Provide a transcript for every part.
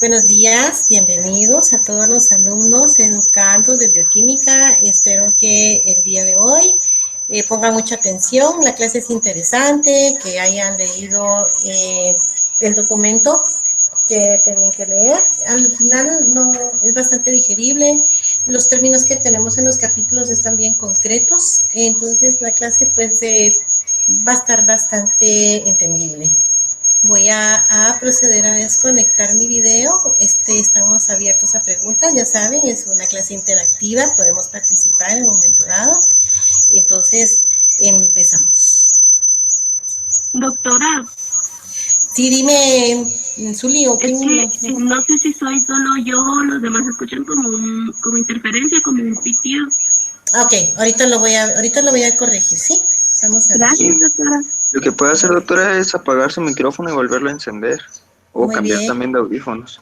Buenos días, bienvenidos a todos los alumnos educandos de bioquímica. Espero que el día de hoy pongan mucha atención. La clase es interesante, que hayan leído el documento que tienen que leer. Al final no es bastante digerible. Los términos que tenemos en los capítulos están bien concretos, entonces la clase pues va a estar bastante entendible. Voy a proceder a desconectar mi video. Estamos abiertos a preguntas, ya saben, es una clase interactiva, podemos participar en un momento dado. Entonces, empezamos. Doctora. Sí, dime, Zuli, ¿o quién? Es que no sé si soy solo yo o los demás escuchan como interferencia, como un pitido. Ok, ahorita lo voy a corregir, ¿sí? Vamos a ver. Gracias, doctora. Lo que puede hacer, doctora, es apagar su micrófono y volverlo a encender. O Muy cambiar bien. también de audífonos.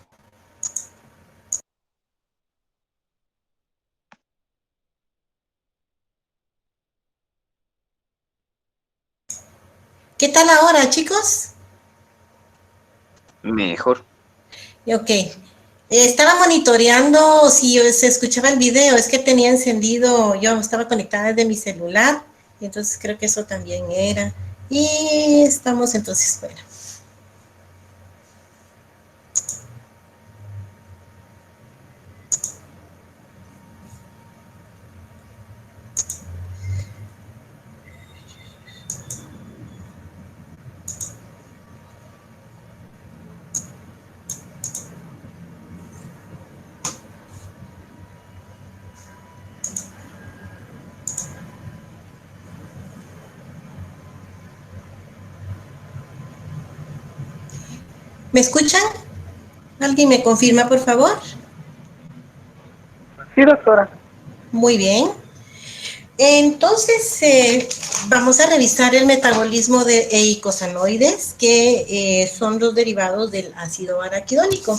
¿Qué tal ahora, chicos? Mejor. Ok. Estaba monitoreando si se escuchaba el video, es que tenía encendido, yo estaba conectada desde mi celular, entonces creo que eso también era. Y estamos entonces fuera. ¿Me escuchan? ¿Alguien me confirma, por favor? Sí, doctora. Muy bien. Entonces, vamos a revisar el metabolismo de eicosanoides, que son los derivados del ácido araquidónico.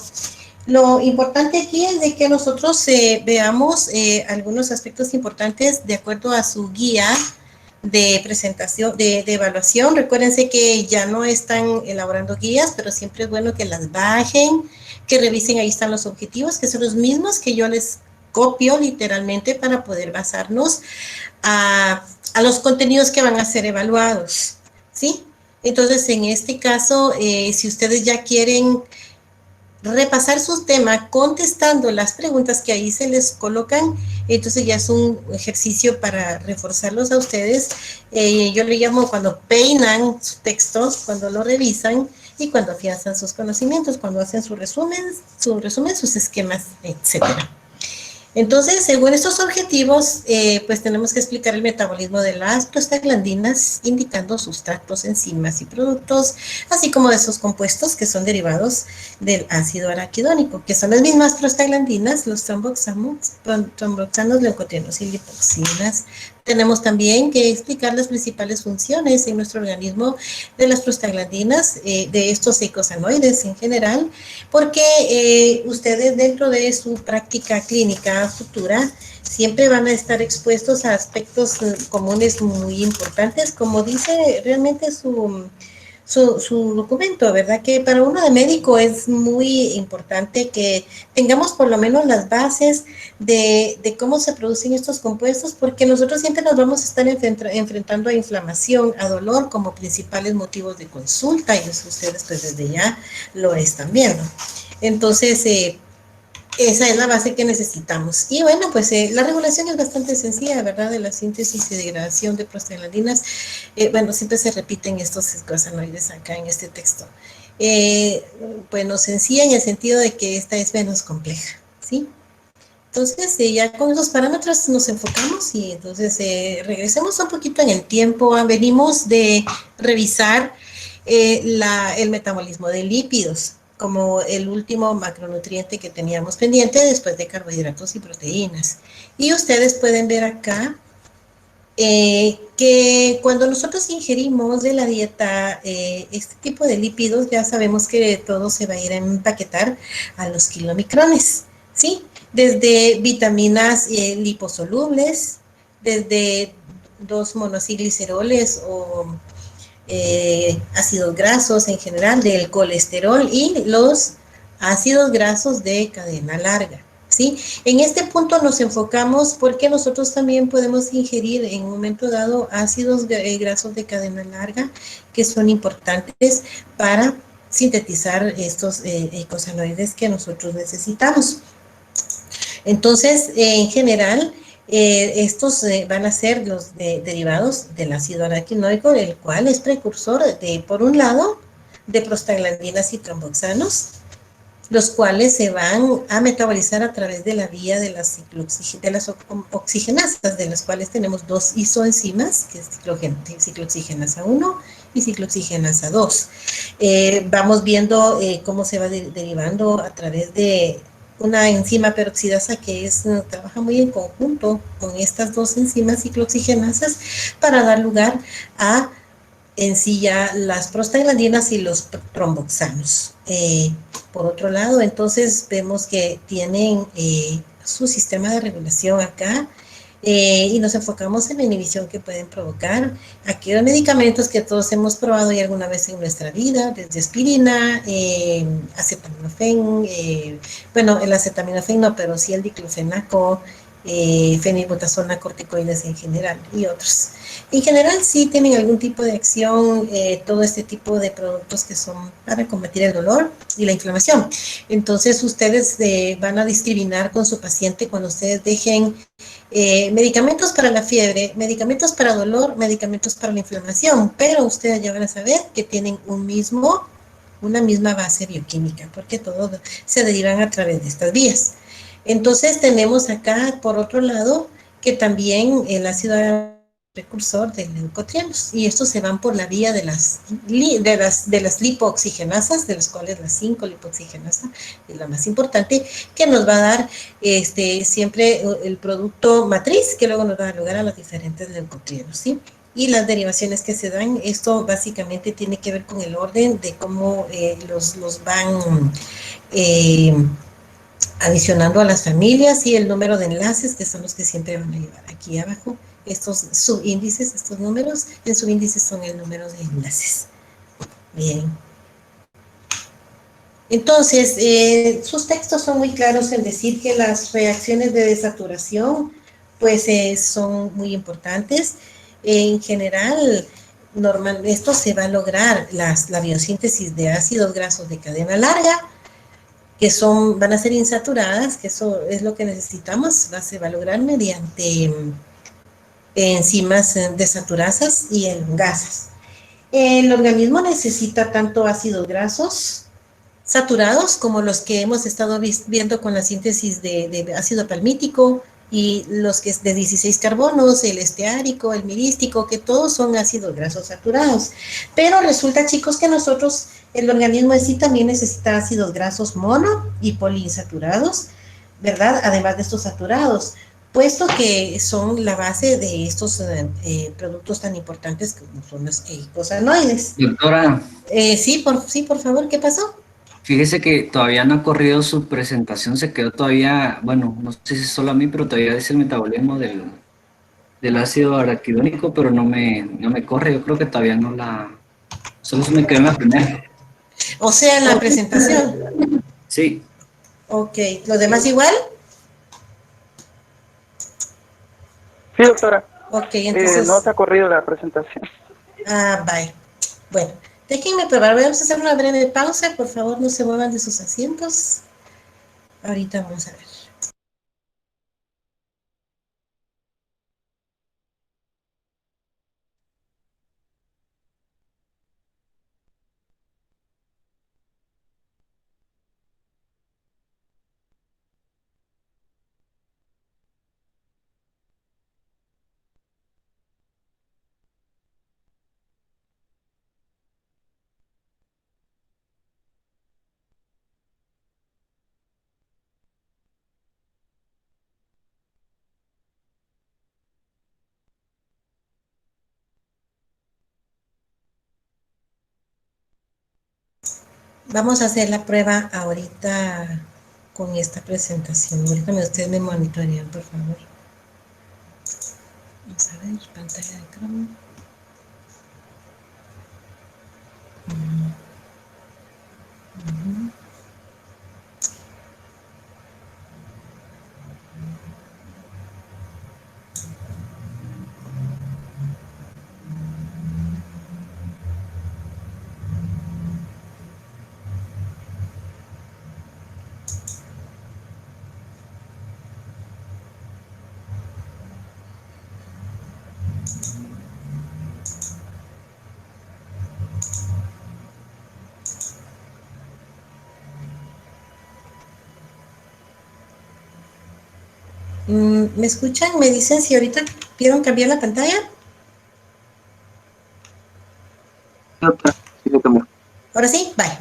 Lo importante aquí es de que nosotros veamos algunos aspectos importantes de acuerdo a su guía de presentación, de evaluación. Recuérdense que ya no están elaborando guías, pero siempre es bueno que las bajen, que revisen, ahí están los objetivos, que son los mismos que yo les copio literalmente para poder basarnos a los contenidos que van a ser evaluados, ¿sí? Entonces, en este caso, si ustedes ya quieren repasar su tema contestando las preguntas que ahí se les colocan, entonces ya es un ejercicio para reforzarlos a ustedes. Yo le llamo cuando peinan sus textos, cuando lo revisan y cuando afianzan sus conocimientos, cuando hacen su resumen, sus esquemas, etcétera. Entonces, según estos objetivos, pues tenemos que explicar el metabolismo de las prostaglandinas, indicando sustratos, enzimas y productos, así como de esos compuestos que son derivados del ácido araquidónico, que son las mismas prostaglandinas, los tromboxanos, leucotrienos y lipoxinas. Tenemos también que explicar las principales funciones en nuestro organismo de las prostaglandinas, de estos eicosanoides en general, porque ustedes dentro de su práctica clínica futura siempre van a estar expuestos a aspectos comunes muy importantes, como dice realmente su documento, ¿verdad? Que para uno de médico es muy importante que tengamos por lo menos las bases de cómo se producen estos compuestos, porque nosotros siempre nos vamos a estar enfrentando a inflamación, a dolor como principales motivos de consulta, y eso ustedes pues desde ya lo están viendo. Entonces, esa es la base que necesitamos. Y bueno, pues la regulación es bastante sencilla, ¿verdad? De la síntesis y degradación de prostaglandinas. Bueno, siempre se repiten estos eicosanoides acá en este texto. Bueno, sencilla en el sentido de que esta es menos compleja, ¿sí? Entonces, ya con esos parámetros nos enfocamos y entonces regresemos un poquito en el tiempo. Venimos de revisar el metabolismo de lípidos como el último macronutriente que teníamos pendiente después de carbohidratos y proteínas. Y ustedes pueden ver acá que cuando nosotros ingerimos de la dieta este tipo de lípidos, ya sabemos que todo se va a ir a empaquetar a los kilomicrones, ¿sí? Desde vitaminas liposolubles, desde 2-monocilgliceroles o ácidos grasos en general, del colesterol y los ácidos grasos de cadena larga. ¿Sí? En este punto nos enfocamos porque nosotros también podemos ingerir en un momento dado ácidos grasos de cadena larga que son importantes para sintetizar estos eicosanoides que nosotros necesitamos. Entonces, en general, estos van a ser los derivados del ácido araquinoico, el cual es precursor de, por un lado, de prostaglandinas y tromboxanos, los cuales se van a metabolizar a través de la vía de las oxigenasas, de las cuales tenemos dos isoenzimas, que es ciclooxigenasa 1 y ciclooxigenasa 2. Vamos viendo cómo se va derivando a través de una enzima peroxidasa que trabaja muy en conjunto con estas dos enzimas ciclooxigenasas para dar lugar a en sí ya las prostaglandinas y los tromboxanos. Por otro lado, entonces vemos que tienen su sistema de regulación acá y nos enfocamos en la inhibición que pueden provocar aquellos medicamentos que todos hemos probado ya alguna vez en nuestra vida, desde aspirina, acetaminofén, bueno, el acetaminofén no, pero sí el diclofenaco, fenilbutazona, corticoides en general y otros. En general sí tienen algún tipo de acción, todo este tipo de productos que son para combatir el dolor y la inflamación. Entonces ustedes van a discriminar con su paciente cuando ustedes dejen medicamentos para la fiebre, medicamentos para dolor, medicamentos para la inflamación, pero ustedes ya van a saber que tienen una misma base bioquímica, porque todos se derivan a través de estas vías. Entonces tenemos acá, por otro lado, que también el ácido precursor de leucotrienos, y estos se van por la vía de las lipooxigenasas, de las cuales la 5 lipooxigenasa es la más importante, que nos va a dar siempre el producto matriz, que luego nos va a dar lugar a los diferentes leucotrienos, ¿sí? Y las derivaciones que se dan, esto básicamente tiene que ver con el orden de cómo los van adicionando a las familias y el número de enlaces, que son los que siempre van a llevar aquí abajo. Estos subíndices, estos números, en subíndices son el número de enlaces. Bien. Entonces, sus textos son muy claros en decir que las reacciones de desaturación, pues, son muy importantes. En general, esto se va a lograr la biosíntesis de ácidos grasos de cadena larga, que van a ser insaturadas, que eso es lo que necesitamos, se va a lograr mediante enzimas desaturasas y elongasas. El organismo necesita tanto ácidos grasos saturados como los que hemos estado viendo con la síntesis de ácido palmítico y los que es de 16 carbonos, el esteárico, el mirístico, que todos son ácidos grasos saturados. Pero resulta, chicos, que el organismo en sí también necesita ácidos grasos mono y poliinsaturados, ¿verdad? Además de estos saturados, puesto que son la base de estos productos tan importantes como son los eicosanoides. Doctora. Sí, por favor, ¿qué pasó? Fíjese que todavía no ha corrido su presentación, se quedó todavía, bueno, no sé si es solo a mí, pero todavía dice el metabolismo del ácido araquidónico, pero no me corre, yo creo que todavía no solo se me quedó en la primera. O sea, en la presentación. Sí. Ok, ¿los demás igual? Sí, doctora. Ok, entonces... no se ha corrido la presentación. Bye. Bueno, déjenme probar, vamos a hacer una breve pausa, por favor no se muevan de sus asientos. Ahorita vamos a ver. Vamos a hacer la prueba ahorita con esta presentación. Ahorita ustedes me monitorean, por favor. Vamos a ver, pantalla de Chrome. ¿Me escuchan? ¿Me dicen si ahorita vieron cambiar la pantalla? Sí, doctora. Sí, se cambió. Ahora sí, bye.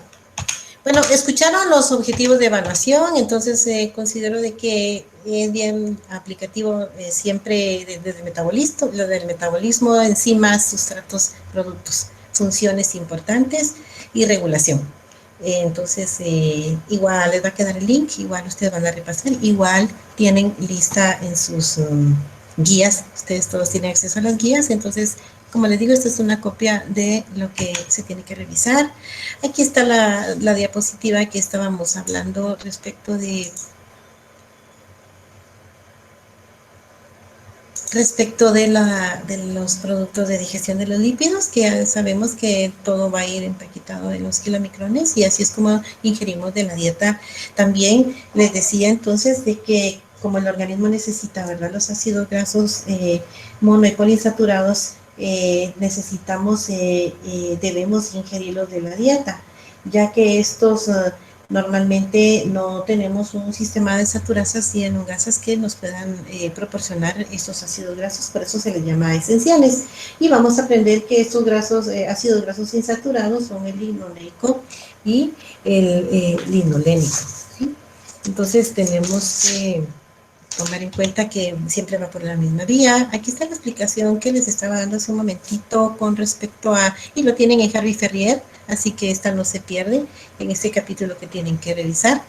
Bueno, escucharon los objetivos de evaluación, entonces considero de que es bien aplicativo siempre desde el metabolismo, lo del metabolismo, enzimas, sustratos, productos, funciones importantes y regulación. Entonces, igual les va a quedar el link, igual ustedes van a repasar, igual tienen lista en sus guías, ustedes todos tienen acceso a las guías, entonces, como les digo, esta es una copia de lo que se tiene que revisar. Aquí está la diapositiva que estábamos hablando respecto de los productos de digestión de los lípidos, que ya sabemos que todo va a ir empaquetado en los kilomicrones y así es como ingerimos de la dieta. También les decía entonces de que como el organismo necesita, ¿verdad?, los ácidos grasos mono y poliinsaturados, necesitamos, debemos ingerirlos de la dieta, ya que estos normalmente no tenemos un sistema de desaturasas y elongasas que nos puedan proporcionar estos ácidos grasos, por eso se les llama esenciales. Y vamos a aprender que estos grasos, ácidos grasos insaturados son el linoleico y el linolénico, ¿sí? Entonces tenemos que tomar en cuenta que siempre va por la misma vía. Aquí está la explicación que les estaba dando hace un momentito con respecto a, y lo tienen en Harvey Ferrier, así que esta no se pierde en este capítulo que tienen que revisar,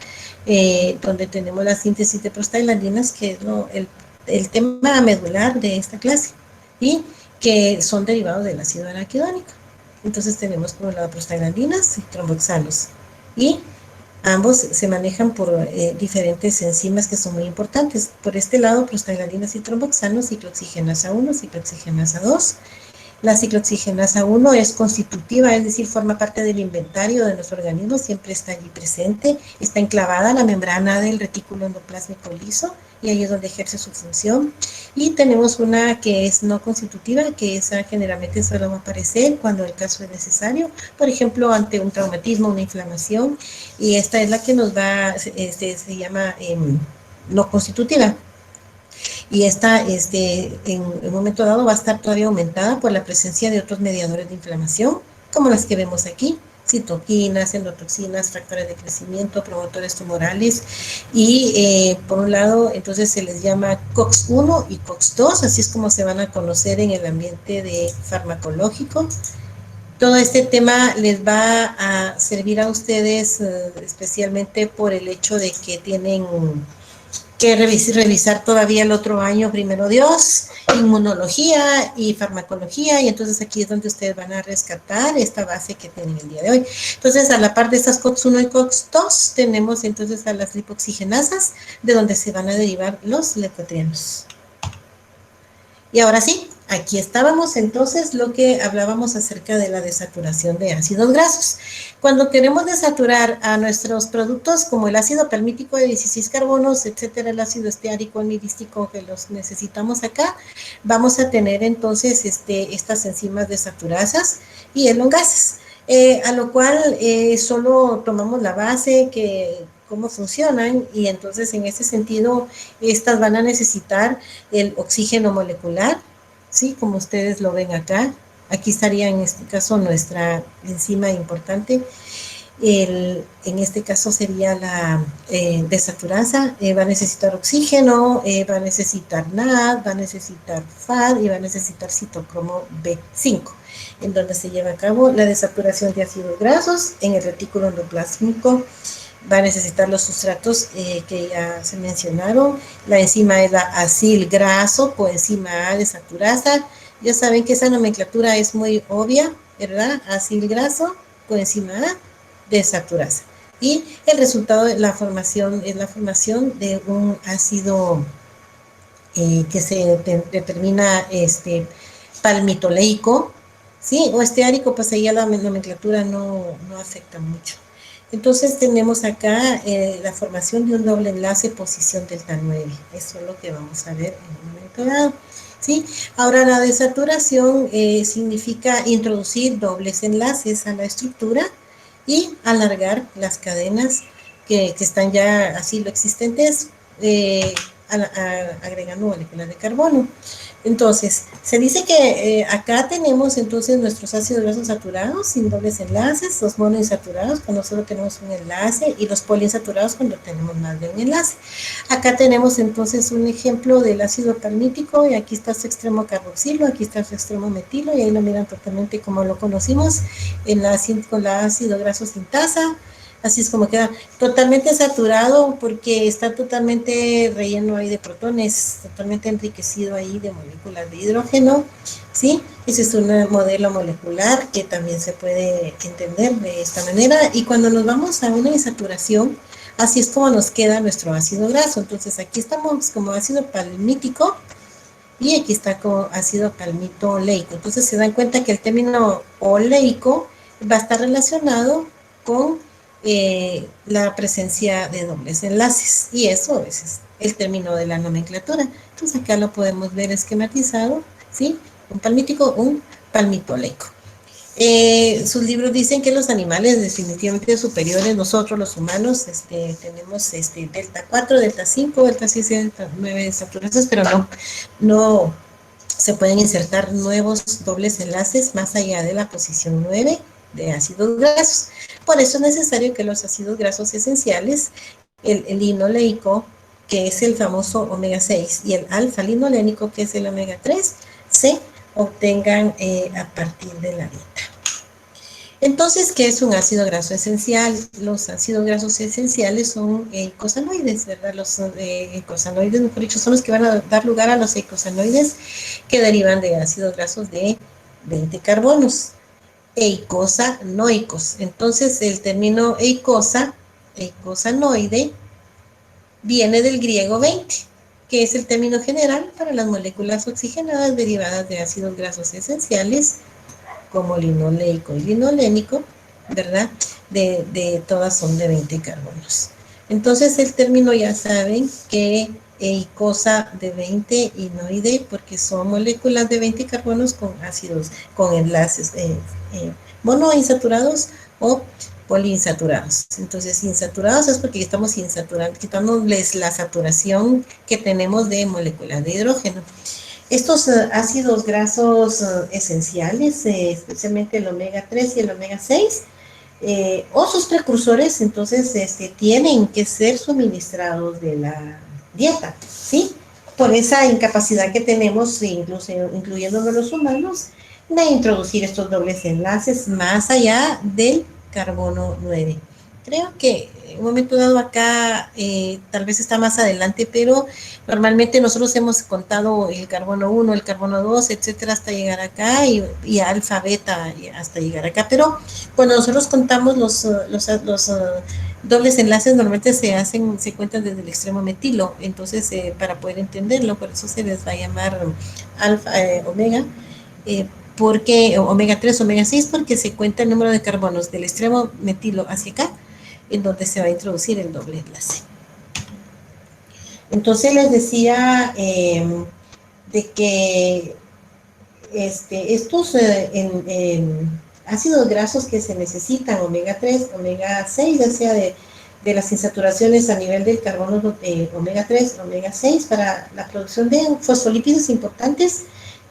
donde tenemos la síntesis de prostaglandinas, que es el tema medular de esta clase, y que son derivados del ácido araquidónico. Entonces tenemos por un lado prostaglandinas y tromboxanos, y ambos se manejan por diferentes enzimas que son muy importantes. Por este lado, prostaglandinas y tromboxanos, ciclooxigenasa 1, ciclooxigenasa 2. La ciclooxigenasa 1 es constitutiva, es decir, forma parte del inventario de nuestro organismo, siempre está allí presente, está enclavada en la membrana del retículo endoplásmico liso y ahí es donde ejerce su función. Y tenemos una que es no constitutiva, que esa generalmente solo va a aparecer cuando el caso es necesario, por ejemplo, ante un traumatismo, una inflamación, y esta es la que nos va, se llama no constitutiva. Y esta en un momento dado va a estar todavía aumentada por la presencia de otros mediadores de inflamación, como las que vemos aquí, citoquinas, endotoxinas, factores de crecimiento, promotores tumorales, y por un lado entonces se les llama COX-1 y COX-2, así es como se van a conocer en el ambiente de farmacológico. Todo este tema les va a servir a ustedes especialmente por el hecho de que tienen que revisar todavía el otro año, primero Dios, inmunología y farmacología, y entonces aquí es donde ustedes van a rescatar esta base que tienen el día de hoy. Entonces, a la par de estas COX-1 y COX-2, tenemos entonces a las lipoxigenasas, de donde se van a derivar los leucotrienos. Y ahora sí, aquí estábamos entonces lo que hablábamos acerca de la desaturación de ácidos grasos. Cuando queremos desaturar a nuestros productos como el ácido palmítico de 16 carbonos, etcétera, el ácido esteárico, el mirístico, que los necesitamos acá, vamos a tener entonces estas enzimas desaturasas y elongasas, a lo cual solo tomamos la base cómo funcionan, y entonces en ese sentido estas van a necesitar el oxígeno molecular, ¿sí? Como ustedes lo ven acá, aquí estaría en este caso nuestra enzima importante, en este caso sería la desaturasa, va a necesitar oxígeno, va a necesitar NAD, va a necesitar FAD y va a necesitar citocromo B5, en donde se lleva a cabo la desaturación de ácidos grasos en el retículo endoplásmico. Va a necesitar los sustratos que ya se mencionaron. La enzima es la acilgraso, coenzima A desaturasa. Ya saben que esa nomenclatura es muy obvia, ¿verdad? Acilgraso, coenzima A desaturasa. Y el resultado de la formación es la formación de un ácido que se determina palmitoleico, ¿sí? O esteárico, pues ahí ya la nomenclatura no afecta mucho. Entonces tenemos acá la formación de un doble enlace posición delta 9. Eso es lo que vamos a ver en un momento dado, ¿sí? Ahora la desaturación significa introducir dobles enlaces a la estructura y alargar las cadenas que están ya así lo existentes, agregando moléculas de carbono. Entonces, se dice que acá tenemos entonces nuestros ácidos grasos saturados sin dobles enlaces, los monoinsaturados cuando solo tenemos un enlace y los poliinsaturados cuando tenemos más de un enlace. Acá tenemos entonces un ejemplo del ácido palmítico y aquí está su extremo carboxilo, aquí está su extremo metilo y ahí lo miran totalmente como lo conocimos con la ácido graso sintasa. Así es como queda totalmente saturado porque está totalmente relleno ahí de protones, totalmente enriquecido ahí de moléculas de hidrógeno, ¿sí? Ese es un modelo molecular que también se puede entender de esta manera. Y cuando nos vamos a una insaturación, así es como nos queda nuestro ácido graso. Entonces aquí estamos como ácido palmítico y aquí está como ácido palmito-oleico. Entonces se dan cuenta que el término oleico va a estar relacionado con la presencia de dobles enlaces y eso es el término de la nomenclatura. Entonces acá lo podemos ver esquematizado, ¿sí? Un palmítico, un palmito-oleico. Sus libros dicen que los animales definitivamente superiores, nosotros los humanos, tenemos delta 4, delta 5, delta 6 y delta 9 saturaciones, pero no se pueden insertar nuevos dobles enlaces más allá de la posición 9 de ácidos grasos. Por eso es necesario que los ácidos grasos esenciales, el linoleico, que es el famoso omega 6, y el alfa-linolénico, que es el omega 3, se obtengan a partir de la dieta. Entonces, ¿qué es un ácido graso esencial? Los ácidos grasos esenciales son eicosanoides, ¿verdad? Los eicosanoides, mejor dicho, son los que van a dar lugar a los eicosanoides que derivan de ácidos grasos de 20 carbonos. Eicosanoicos. Entonces, el término eicosanoide, viene del griego 20, que es el término general para las moléculas oxigenadas derivadas de ácidos grasos esenciales, como linoleico y linolénico, ¿verdad? De todas son de 20 carbonos. Entonces, el término ya saben que eicosa de 20 y noide, porque son moléculas de 20 carbonos con ácidos, con enlaces monoinsaturados o poliinsaturados. Entonces, insaturados es porque estamos insaturando, quitándoles la saturación que tenemos de moléculas de hidrógeno. Estos ácidos grasos esenciales, especialmente el omega 3 y el omega 6, o sus precursores, entonces tienen que ser suministrados de la dieta, ¿sí? Por esa incapacidad que tenemos, incluso incluyéndonos los humanos, de introducir estos dobles enlaces más allá del carbono 9. Creo que en un momento dado acá, tal vez está más adelante, pero normalmente nosotros hemos contado el carbono 1, el carbono 2, etcétera, hasta llegar acá, y alfa, beta, hasta llegar acá. Pero cuando nosotros contamos los dobles enlaces, normalmente se cuentan desde el extremo metilo. Entonces, para poder entenderlo, por eso se les va a llamar alfa, omega, porque omega 3, omega 6, porque se cuenta el número de carbonos del extremo metilo hacia acá, en donde se va a introducir el doble enlace. Entonces les decía de que estos ácidos grasos que se necesitan, omega 3, omega 6, ya sea de las insaturaciones a nivel del carbono omega 3, omega 6, para la producción de fosfolípidos importantes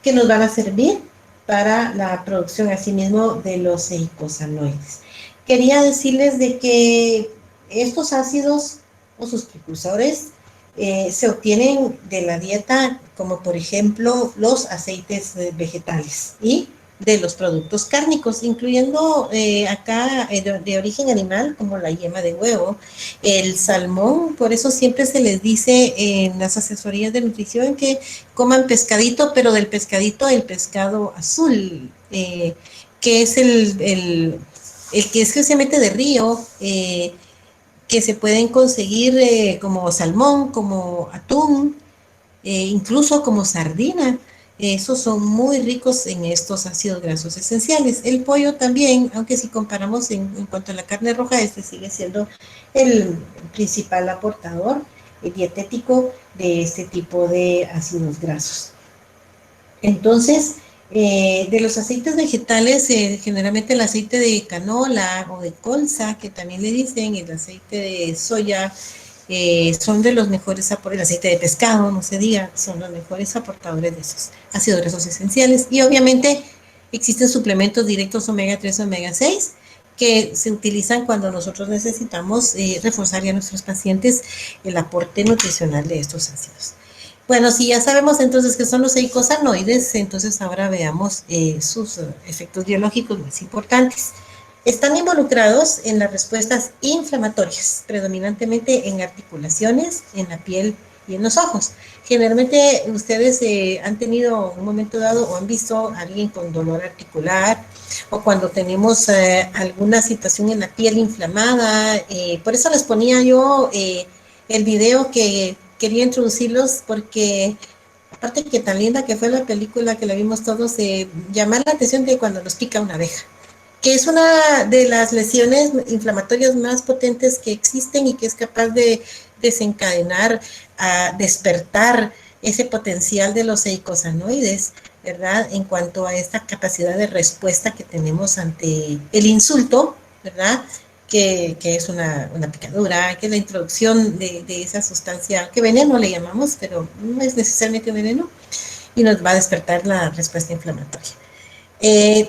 que nos van a servir para la producción asimismo de los eicosanoides. Quería decirles de que estos ácidos o sus precursores se obtienen de la dieta, como por ejemplo los aceites vegetales y de los productos cárnicos, incluyendo acá de origen animal, como la yema de huevo, el salmón. Por eso siempre se les dice en las asesorías de nutrición que coman pescadito, pero del pescadito el pescado azul, que es el que es especialmente de río, que se pueden conseguir como salmón, como atún, incluso como sardina. Esos son muy ricos en estos ácidos grasos esenciales. El pollo también, aunque si comparamos en cuanto a la carne roja, sigue siendo el principal aportador dietético de este tipo de ácidos grasos. Entonces, de los aceites vegetales, generalmente el aceite de canola o de colza, que también le dicen, el aceite de soya, son de los mejores aportadores, el aceite de pescado, no se diga, son los mejores aportadores de esos ácidos grasos esenciales. Y obviamente existen suplementos directos omega 3, omega 6, que se utilizan cuando nosotros necesitamos reforzar a nuestros pacientes el aporte nutricional de estos ácidos. Bueno, si ya sabemos entonces qué son los eicosanoides, entonces ahora veamos sus efectos biológicos más importantes. Están involucrados en las respuestas inflamatorias, predominantemente en articulaciones, en la piel y en los ojos. Generalmente ustedes han tenido un momento dado o han visto a alguien con dolor articular o cuando tenemos alguna situación en la piel inflamada. Por eso les ponía yo el video que quería introducirlos porque aparte que tan linda que fue la película que la vimos todos, llamar la atención de cuando nos pica una abeja, que es una de las lesiones inflamatorias más potentes que existen y que es capaz de desencadenar, a despertar ese potencial de los eicosanoides, ¿verdad? En cuanto a esta capacidad de respuesta que tenemos ante el insulto, ¿verdad? Que es una picadura, que es la introducción de esa sustancia, que veneno le llamamos, pero no es necesariamente veneno, y nos va a despertar la respuesta inflamatoria.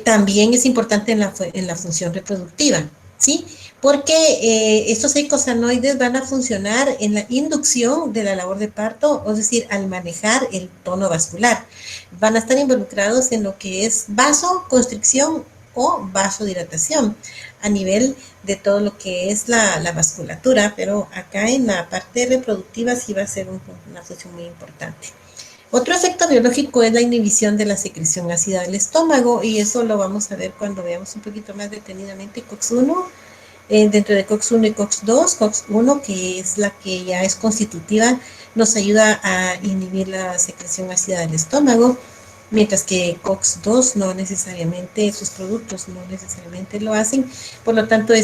También es importante en la función reproductiva, ¿sí? Porque estos eicosanoides van a funcionar en la inducción de la labor de parto, es decir, al manejar el tono vascular. Van a estar involucrados en lo que es vasoconstricción o vasodilatación a nivel de todo lo que es la vasculatura, pero acá en la parte reproductiva sí va a ser una función muy importante. Otro efecto biológico es la inhibición de la secreción ácida del estómago, y eso lo vamos a ver cuando veamos un poquito más detenidamente COX-1, dentro de COX-1 y COX-2, COX-1, que es la que ya es constitutiva, nos ayuda a inhibir la secreción ácida del estómago, mientras que COX-2 no necesariamente, sus productos no necesariamente lo hacen, por lo tanto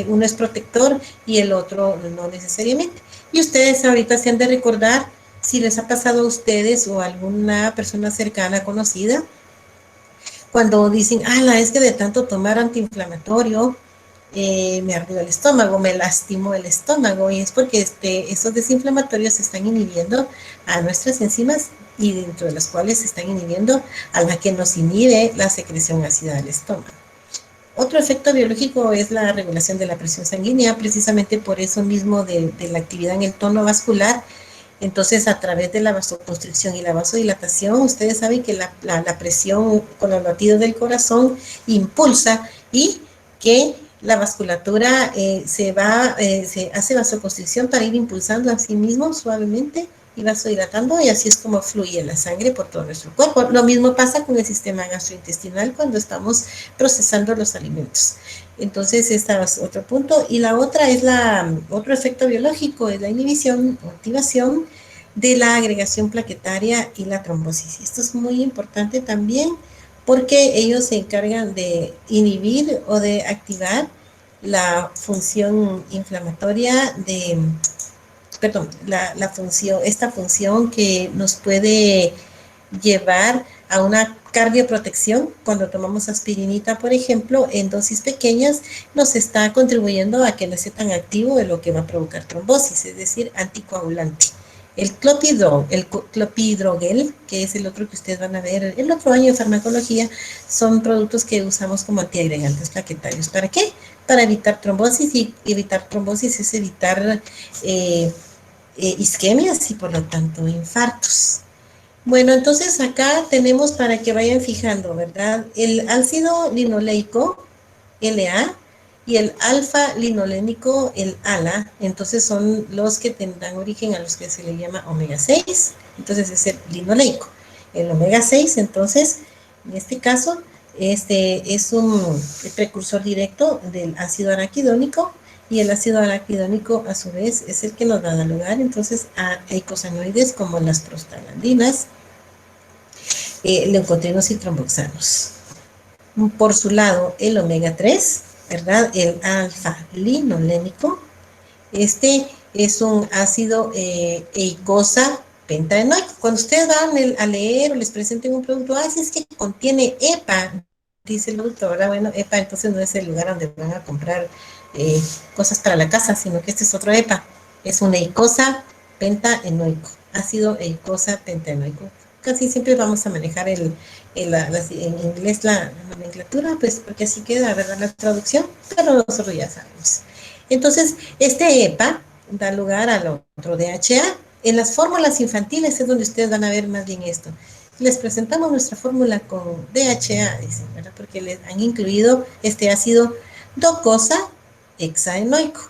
uno es protector y el otro no necesariamente. Y ustedes ahorita se han de recordar, si les ha pasado a ustedes o a alguna persona cercana, conocida, cuando dicen, es que de tanto tomar antiinflamatorio, me ardió el estómago, me lastimó el estómago, y es porque esos desinflamatorios están inhibiendo a nuestras enzimas, y dentro de las cuales se están inhibiendo a la que nos inhibe la secreción ácida del estómago. Otro efecto biológico es la regulación de la presión sanguínea, precisamente por eso mismo de la actividad en el tono vascular. Entonces, a través de la vasoconstricción y la vasodilatación, ustedes saben que la presión con los latidos del corazón impulsa y que la vasculatura se hace vasoconstricción para ir impulsando a sí mismo suavemente y vasodilatando, y así es como fluye la sangre por todo nuestro cuerpo. Lo mismo pasa con el sistema gastrointestinal cuando estamos procesando los alimentos. Entonces, este es otro punto. Y la otra es otro efecto biológico, es la inhibición o activación de la agregación plaquetaria y la trombosis. Esto es muy importante también porque ellos se encargan de inhibir o de activar la función inflamatoria esta función que nos puede llevar a una cardioprotección. Cuando tomamos aspirinita, por ejemplo, en dosis pequeñas, nos está contribuyendo a que no sea tan activo de lo que va a provocar trombosis, es decir, anticoagulante. El clopidogrel, que es el otro que ustedes van a ver el otro año de farmacología, son productos que usamos como antiagregantes plaquetarios. ¿Para qué? Para evitar trombosis, y evitar trombosis es evitar isquemias y por lo tanto infartos. Bueno, entonces acá tenemos, para que vayan fijando, ¿verdad? El ácido linoleico, LA, y el alfa-linolénico, el ALA, entonces son los que tendrán origen a los que se le llama omega 6, entonces es el linoleico. El omega 6, entonces, en este caso, es un precursor directo del ácido araquidónico, y el ácido araquidónico, a su vez, es el que nos va a dar lugar, entonces, a eicosanoides como las prostaglandinas, leucotrienos y tromboxanos. Por su lado, el omega 3, ¿verdad? El alfa-linolénico, es un ácido eicosa pentaenoico. Cuando ustedes van a leer o les presenten un producto, si es que contiene EPA, dice el doctor, ¿verdad? Bueno, EPA entonces no es el lugar donde van a comprar cosas para la casa, sino que este es otro EPA, Es una eicosa pentaenoico, ácido eicosa pentaenoico. Casi siempre vamos a manejar en inglés la nomenclatura, pues porque así queda, ¿verdad? La traducción, pero nosotros ya sabemos. Entonces, este EPA da lugar al otro DHA. En las fórmulas infantiles es donde ustedes van a ver más bien esto. Les presentamos nuestra fórmula con DHA, dicen, ¿verdad? Porque les han incluido este ácido docosa hexaenoico.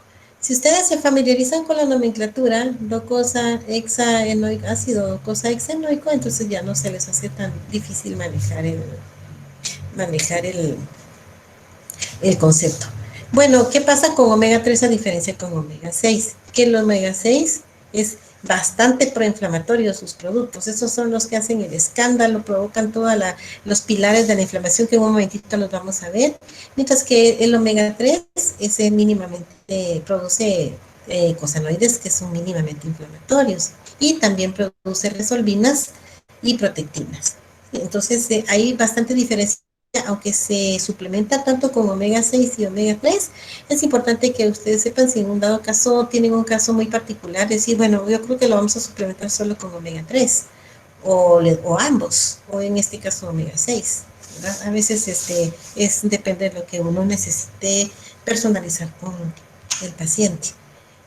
Si ustedes se familiarizan con la nomenclatura docosa hexaenoico, ácido docosa hexaenoico, entonces ya no se les hace tan difícil manejar el concepto. Bueno, ¿qué pasa con omega 3 a diferencia con omega 6? Que el omega 6 es bastante proinflamatorio sus productos. Esos son los que hacen el escándalo, provocan todos los pilares de la inflamación, que en un momentito los vamos a ver. Mientras que el omega 3 ese mínimamente produce eicosanoides que son mínimamente inflamatorios y también produce resolvinas y protectinas. Entonces hay bastante diferencia. Aunque se suplementa tanto con omega 6 y omega 3, es importante que ustedes sepan si en un dado caso tienen un caso muy particular, decir, bueno, yo creo que lo vamos a suplementar solo con omega 3 o ambos, o en este caso omega 6, ¿verdad? A veces depende de lo que uno necesite personalizar con el paciente.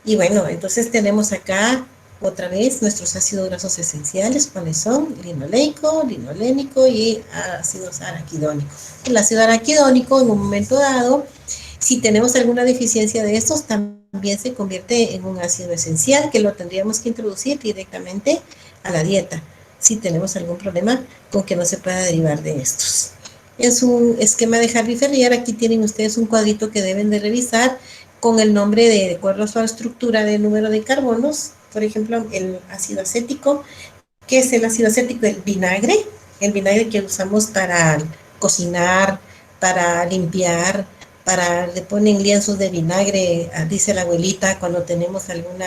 Y bueno, entonces tenemos acá otra vez nuestros ácidos grasos esenciales, ¿cuáles son? Linoleico, linolénico y ácido araquidónico. El ácido araquidónico, en un momento dado, si tenemos alguna deficiencia de estos, también se convierte en un ácido esencial que lo tendríamos que introducir directamente a la dieta, si tenemos algún problema con que no se pueda derivar de estos. En su esquema de Harvey Ferrier, aquí tienen ustedes un cuadrito que deben de revisar con el nombre de acuerdo a su estructura de número de carbonos. Por ejemplo, el ácido acético, que es el ácido acético del vinagre, el vinagre que usamos para cocinar, para limpiar, le ponen lienzos de vinagre, dice la abuelita, cuando tenemos algún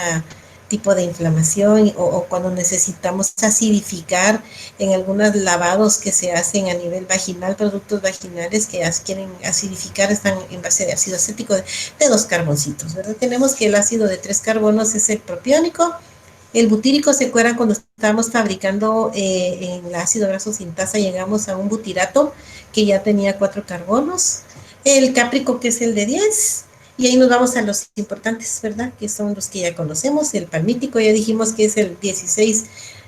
tipo de inflamación o cuando necesitamos acidificar en algunos lavados que se hacen a nivel vaginal, productos vaginales que quieren acidificar, están en base de ácido acético de 2 carboncitos, ¿verdad? Tenemos que el ácido de 3 carbonos es el propiónico. El butírico se acuerdan cuando estábamos fabricando en el ácido graso sintasa, llegamos a un butirato que ya tenía 4 carbonos. El cáprico, que es el de 10. Y ahí nos vamos a los importantes, ¿verdad? Que son los que ya conocemos. El palmítico, ya dijimos que es el 16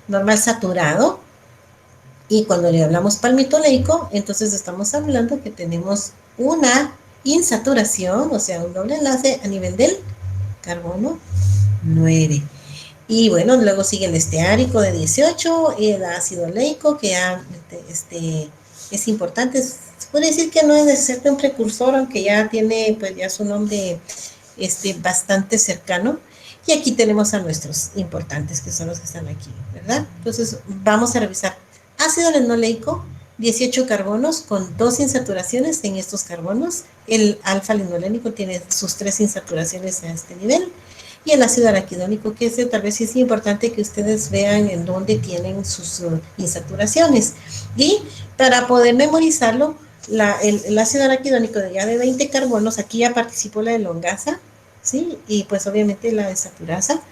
normal saturado. Y cuando le hablamos palmitoleico, entonces estamos hablando que tenemos una insaturación, o sea, un doble enlace a nivel del carbono 9. Y bueno, luego sigue el esteárico de 18 y el ácido oleico, que ya es importante. Se puede decir que no es necesariamente un precursor, aunque ya tiene pues ya su nombre bastante cercano. Y aquí tenemos a nuestros importantes, que son los que están aquí, ¿verdad? Entonces vamos a revisar. Ácido linoleico, 18 carbonos con 2 insaturaciones en estos carbonos. El alfa-linolénico tiene sus 3 insaturaciones a este nivel. Y el ácido araquidónico, que tal vez sí es importante que ustedes vean en dónde tienen sus insaturaciones. Y para poder memorizarlo, el ácido araquidónico ya de 20 carbonos, aquí ya participó la elongasa, ¿sí? Y pues obviamente la desaturasa,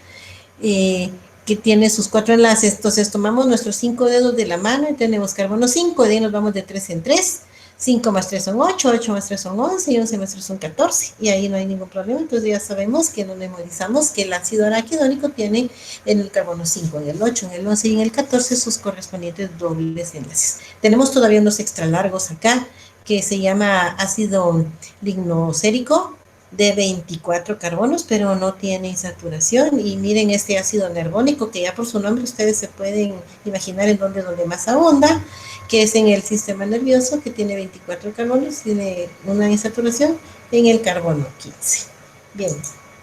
que tiene sus 4 enlaces. Entonces tomamos nuestros 5 dedos de la mano y tenemos carbono 5, de ahí nos vamos de 3 en 3. 5 más 3 son 8, 8 más 3 son 11 y 11 más 3 son 14. Y ahí no hay ningún problema. Entonces ya sabemos que nos memorizamos que el ácido araquidónico tiene en el carbono 5, en el 8, en el 11 y en el 14 sus correspondientes dobles enlaces. Tenemos todavía unos extra largos acá que se llama ácido lignocérico de 24 carbonos, pero no tiene insaturación. Y miren este ácido nervónico, que ya por su nombre ustedes se pueden imaginar en donde más abunda, que es en el sistema nervioso, que tiene 24 carbonos, tiene una insaturación en el carbono 15. Bien,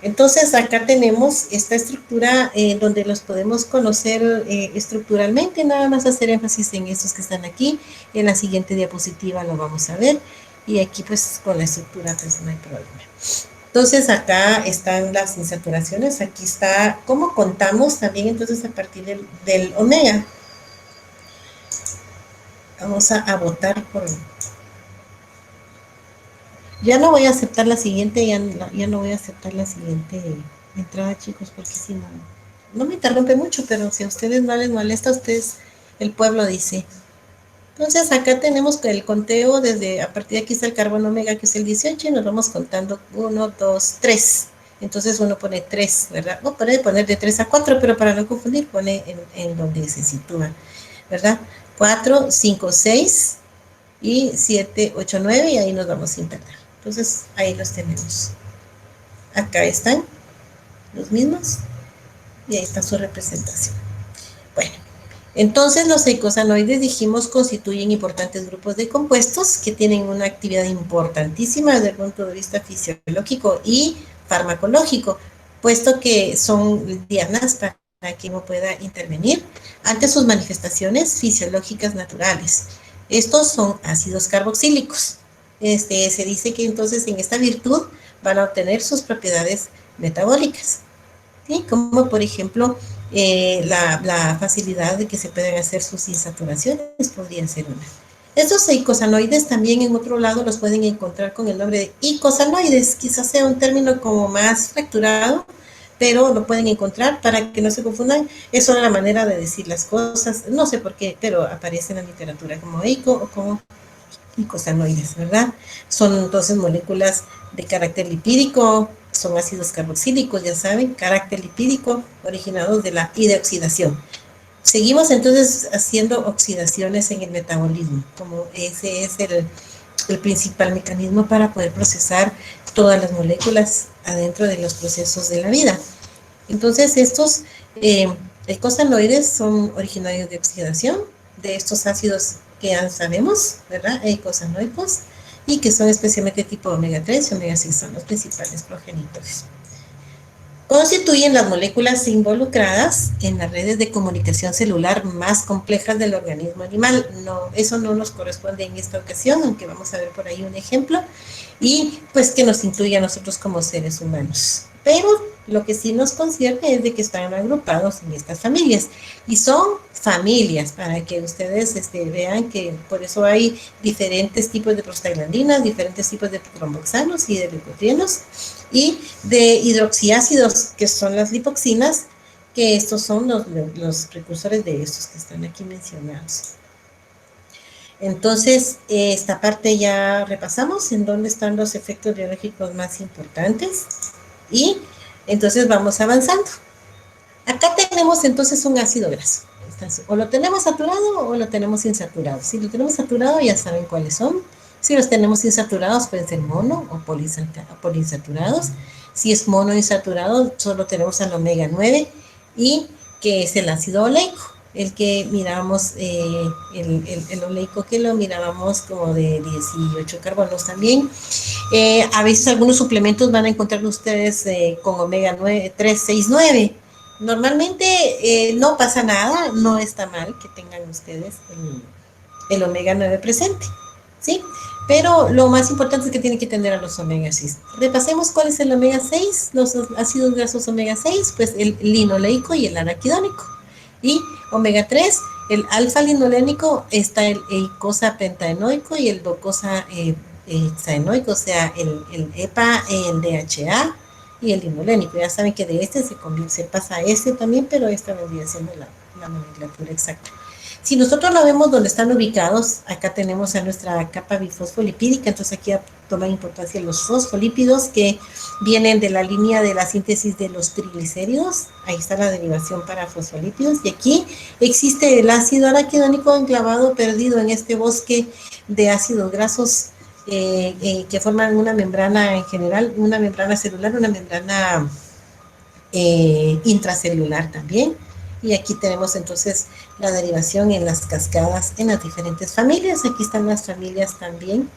entonces acá tenemos esta estructura donde los podemos conocer estructuralmente. Nada más hacer énfasis en estos que están aquí. En la siguiente diapositiva lo vamos a ver. Y aquí pues con la estructura pues no hay problema. Entonces acá están las insaturaciones. Aquí está cómo contamos también entonces a partir del omega. Vamos a votar por... Ya no voy a aceptar la siguiente, ya no voy a aceptar la siguiente entrada, chicos, porque si no, no me interrumpe mucho, pero si a ustedes no les molesta, a ustedes, el pueblo dice. Entonces acá tenemos el conteo desde, a partir de aquí está el carbono omega, que es el 18, y nos vamos contando 1, 2, 3. Entonces uno pone 3, ¿verdad? O puede poner de 3 a 4, pero para no confundir, pone en donde se sitúa, ¿verdad? 4, 5, 6 y 7, 8, 9, y ahí nos vamos a integrar. Entonces ahí los tenemos. Acá están los mismos y ahí está su representación. Bueno, entonces los eicosanoides, dijimos, constituyen importantes grupos de compuestos que tienen una actividad importantísima desde el punto de vista fisiológico y farmacológico, puesto que son dianas para que uno pueda intervenir ante sus manifestaciones fisiológicas naturales. Estos son ácidos carboxílicos. Se dice que entonces en esta virtud van a obtener sus propiedades metabólicas, ¿sí? Como por ejemplo la facilidad de que se puedan hacer sus insaturaciones podría ser una. Estos eicosanoides también en otro lado los pueden encontrar con el nombre de icosanoides, quizás sea un término como más fracturado, pero lo pueden encontrar para que no se confundan, es solo la manera de decir las cosas, no sé por qué, pero aparece en la literatura como eico o como icosanoides, ¿verdad? Son entonces moléculas de carácter lipídico, son ácidos carboxílicos, ya saben, carácter lipídico, originados de la hidroxidación. Seguimos entonces haciendo oxidaciones en el metabolismo, como ese es el principal mecanismo para poder procesar todas las moléculas adentro de los procesos de la vida. Entonces estos eicosanoides son originarios de oxidación de estos ácidos que ya sabemos, ¿verdad? Eicosanoicos, y que son especialmente tipo omega 3 y omega 6, son los principales progenitores. Constituyen las moléculas involucradas en las redes de comunicación celular más complejas del organismo animal. No, eso no nos corresponde en esta ocasión, aunque vamos a ver por ahí un ejemplo, y pues que nos incluye a nosotros como seres humanos. Pero lo que sí nos concierne es de que están agrupados en estas familias, y son familias, para que ustedes vean que por eso hay diferentes tipos de prostaglandinas, diferentes tipos de tromboxanos y de leucotrienos, y de hidroxiácidos, que son las lipoxinas, que estos son los precursores de estos que están aquí mencionados. Entonces, esta parte ya repasamos en dónde están los efectos biológicos más importantes, y entonces vamos avanzando. Acá tenemos entonces un ácido graso. O lo tenemos saturado o lo tenemos insaturado. Si lo tenemos saturado, ya saben cuáles son. Si los tenemos insaturados, pueden ser mono o poliinsaturados. Si es mono insaturado, solo tenemos al omega 9, y que es el ácido oleico, el que mirábamos, el oleico que lo mirábamos como de 18 carbonos también. A veces algunos suplementos van a encontrar ustedes con omega 9, 3, 6, 9. Normalmente no pasa nada, no está mal que tengan ustedes el omega 9 presente, ¿sí? Pero lo más importante es que tienen que tener a los omega 6. Repasemos cuál es el omega 6, los ácidos grasos omega 6, pues el linoleico y el araquidónico. Y omega 3, el alfa-linolénico, está el eicosa pentaenoico y el docosa hexaenoico, o sea, el EPA, el DHA y el linolénico. Ya saben que de este se pasa a este también, pero esta vendría siendo la nomenclatura exacta. Si nosotros lo vemos donde están ubicados, acá tenemos a nuestra capa bifosfolipídica, entonces aquí toman importancia los fosfolípidos que vienen de la línea de la síntesis de los triglicéridos. Ahí está la derivación para fosfolípidos, y aquí existe el ácido araquidónico enclavado, perdido en este bosque de ácidos grasos que forman una membrana en general, una membrana celular, una membrana intracelular también. Y aquí tenemos entonces la derivación en las cascadas en las diferentes familias. Aquí están las familias también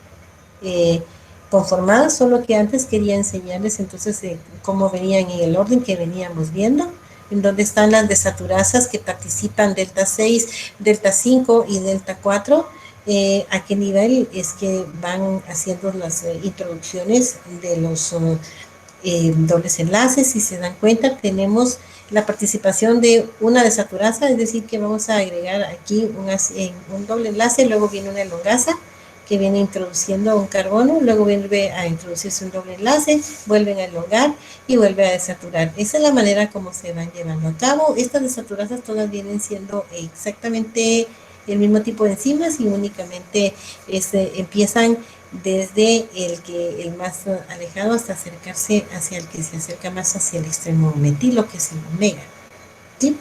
conformadas, solo que antes quería enseñarles entonces cómo venían en el orden que veníamos viendo, en donde están las desaturasas que participan delta 6, delta 5 y delta 4. A qué nivel es que van haciendo las introducciones de los dobles enlaces. Si se dan cuenta, tenemos la participación de una desaturasa, es decir, que vamos a agregar aquí un doble enlace, luego viene una elongasa, que viene introduciendo un carbono, luego vuelve a introducirse un doble enlace, vuelven a elongar y vuelve a desaturar. Esa es la manera como se van llevando a cabo. Estas desaturadas todas vienen siendo exactamente el mismo tipo de enzimas y únicamente empiezan desde el más alejado hasta acercarse hacia el que se acerca más hacia el extremo metilo, que es el omega. ¿Sí?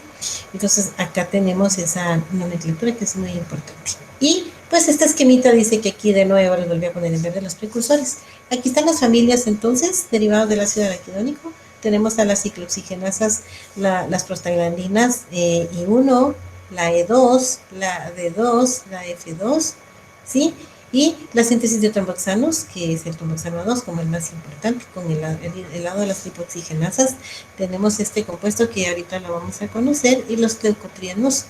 Entonces acá tenemos esa nomenclatura que es muy importante. Y pues esta esquemita dice que aquí de nuevo les volví a poner en verde los precursores. Aquí están las familias entonces derivadas del ácido araquidónico. Tenemos a las ciclooxigenasas, las prostaglandinas I1, la E2, la D2, la F2, ¿sí? Y la síntesis de tromboxanos, que es el tromboxano 2 como el más importante, con el lado de las lipoxigenasas, tenemos este compuesto que ahorita lo vamos a conocer, y los leucotrienos.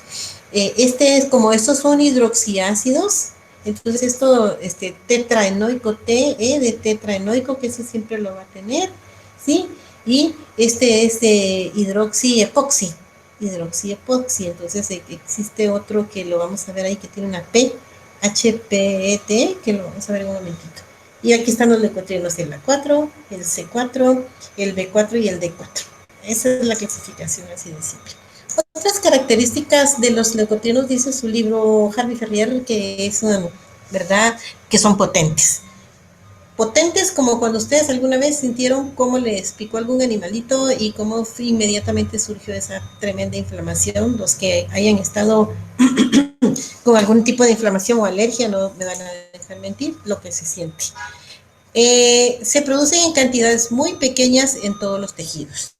Es como estos son hidroxiácidos, entonces esto, tetraenoico, TE de tetraenoico, que eso siempre lo va a tener, ¿sí? Y este es hidroxiepoxi, entonces existe otro que lo vamos a ver ahí que tiene una P, HPET, que lo vamos a ver en un momentito. Y aquí están los leucotrienos, el A4, el C4, el B4 y el D4. Esa es la clasificación así de simple. Otras características de los leucotrienos, dice su libro Harvey Ferrier, que es, ¿verdad?, que son potentes. Potentes como cuando ustedes alguna vez sintieron cómo les picó algún animalito y cómo inmediatamente surgió esa tremenda inflamación. Los que hayan estado con algún tipo de inflamación o alergia no me van a dejar mentir lo que se siente. Se producen en cantidades muy pequeñas en todos los tejidos,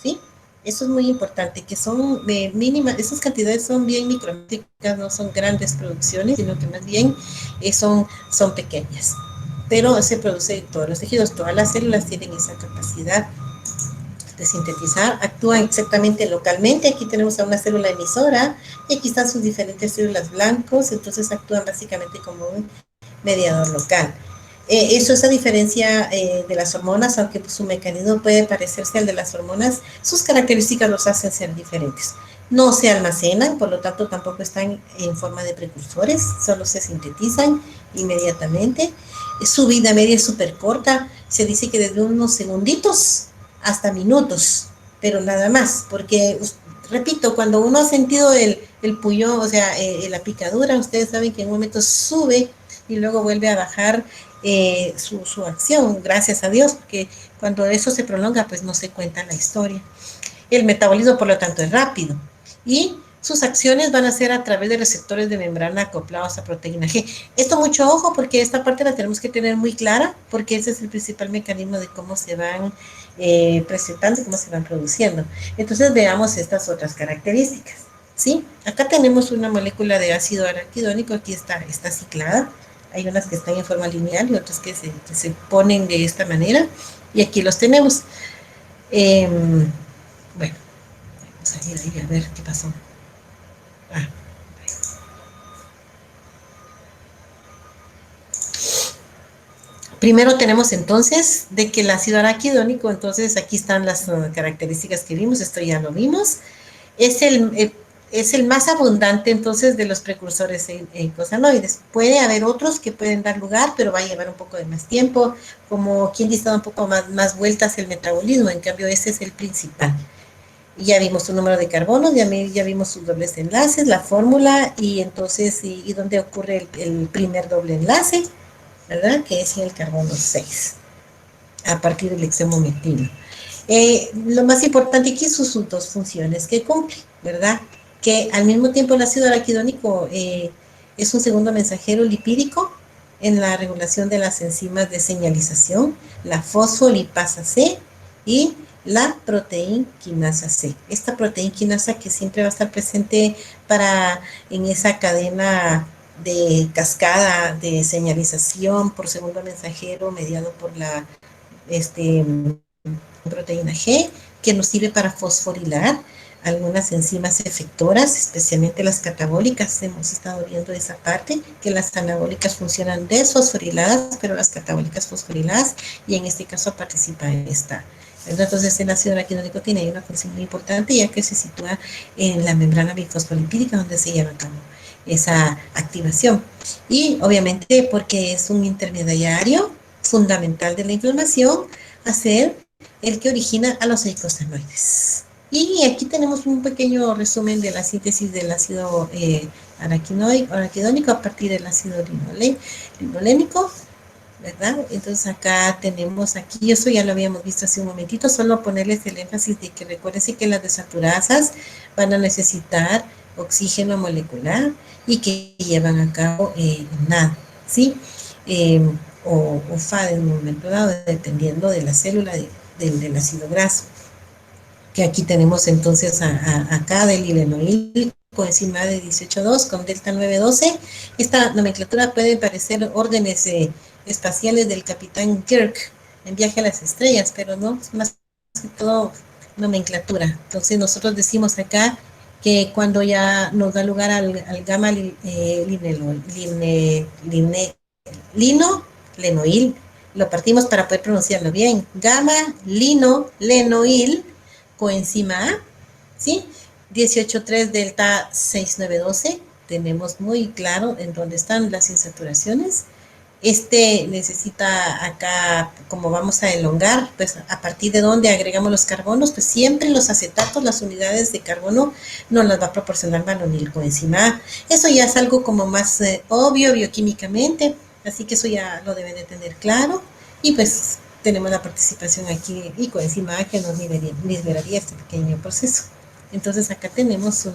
¿sí? Eso es muy importante, que son mínimas, esas cantidades son bien microscópicas, no son grandes producciones, sino que más bien son pequeñas. Pero se produce en todos los tejidos, todas las células tienen esa capacidad de sintetizar, actúan exactamente localmente. Aquí tenemos a una célula emisora y aquí están sus diferentes células blancos, entonces actúan básicamente como un mediador local. Eso es a diferencia de las hormonas, aunque pues, su mecanismo puede parecerse al de las hormonas, sus características los hacen ser diferentes. No se almacenan, por lo tanto tampoco están en forma de precursores, solo se sintetizan inmediatamente. Su vida media es súper corta, se dice que desde unos segunditos hasta minutos, pero nada más, porque, repito, cuando uno ha sentido el puyón, o sea, la picadura, ustedes saben que en un momento sube y luego vuelve a bajar su acción, gracias a Dios, porque cuando eso se prolonga, pues no se cuenta la historia. El metabolismo, por lo tanto, es rápido, y sus acciones van a ser a través de receptores de membrana acoplados a proteína G. Esto mucho ojo, porque esta parte la tenemos que tener muy clara, porque ese es el principal mecanismo de cómo se van presentando y cómo se van produciendo. Entonces veamos estas otras características, ¿sí? Acá tenemos una molécula de ácido araquidónico, aquí está ciclada, hay unas que están en forma lineal y otras que se ponen de esta manera, y aquí los tenemos. Bueno, vamos a ir ahí a ver qué pasó. Primero tenemos entonces de que el ácido araquidónico, entonces aquí están las características que vimos, esto ya lo vimos, es el más abundante entonces de los precursores eicosanoides. Puede haber otros que pueden dar lugar, pero va a llevar un poco de más tiempo, como quien dice, un poco más vueltas el metabolismo, en cambio ese es el principal. Ya vimos su número de carbonos, ya vimos sus dobles enlaces, la fórmula, y entonces, y dónde ocurre el primer doble enlace, ¿verdad? Que es el carbono 6, a partir del extremo metilo. Lo más importante aquí son sus dos funciones que cumple, ¿verdad? Que al mismo tiempo el ácido araquidónico es un segundo mensajero lipídico en la regulación de las enzimas de señalización, la fosfolipasa C y la proteinquinasa C. Esta proteinquinasa que siempre va a estar presente en esa cadena de cascada de señalización por segundo mensajero mediado por la proteína G, que nos sirve para fosforilar algunas enzimas efectoras, especialmente las catabólicas. Hemos estado viendo esa parte, que las anabólicas funcionan desfosforiladas, pero las catabólicas fosforiladas, y en este caso participa en esta. Entonces el ácido araquidónico tiene una función muy importante, ya que se sitúa en la membrana bifosfolipídica donde se lleva a cabo esa activación. Y obviamente porque es un intermediario fundamental de la inflamación, a ser el que origina a los eicosanoides. Y aquí tenemos un pequeño resumen de la síntesis del ácido araquidónico a partir del ácido linolénico, ¿verdad? Entonces acá tenemos, aquí eso ya lo habíamos visto hace un momentito, solo ponerles el énfasis de que recuérdense que las desaturasas van a necesitar oxígeno molecular y que llevan a cabo NAD, ¿sí? O FAD en un momento dado, dependiendo de la célula del ácido graso. Que aquí tenemos entonces acá del ilenoil coenzima de 18,2 con delta 9,12. Esta nomenclatura puede parecer órdenes espaciales del capitán Kirk en Viaje a las Estrellas, pero no, es más que todo nomenclatura. Entonces nosotros decimos acá que cuando ya nos da lugar al gamma lenoil, lo partimos para poder pronunciarlo bien, gamma lenoil coenzima A, ¿sí? 18,3 delta 6,9,12, tenemos muy claro en dónde están las insaturaciones. Necesita acá, como vamos a elongar, pues a partir de donde agregamos los carbonos, pues siempre los acetatos, las unidades de carbono, nos las va a proporcionar valonil coenzima A. Eso ya es algo como más obvio bioquímicamente, así que eso ya lo deben de tener claro. Y pues tenemos la participación aquí y coenzima A que nos liberaría este pequeño proceso. Entonces acá tenemos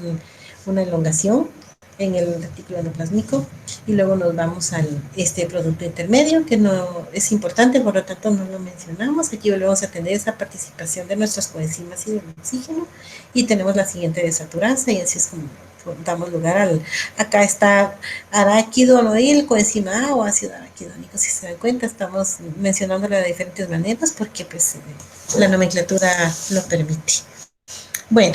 una elongación en el retículo endoplásmico y luego nos vamos al producto intermedio que no es importante, por lo tanto no lo mencionamos. Aquí volvemos a tener esa participación de nuestras coenzimas y del oxígeno y tenemos la siguiente desaturasa y así es como damos lugar acá está araquidonoil, coenzima A o ácido araquidónico. Si se dan cuenta, estamos mencionándolo de diferentes maneras porque pues la nomenclatura lo permite. Bueno,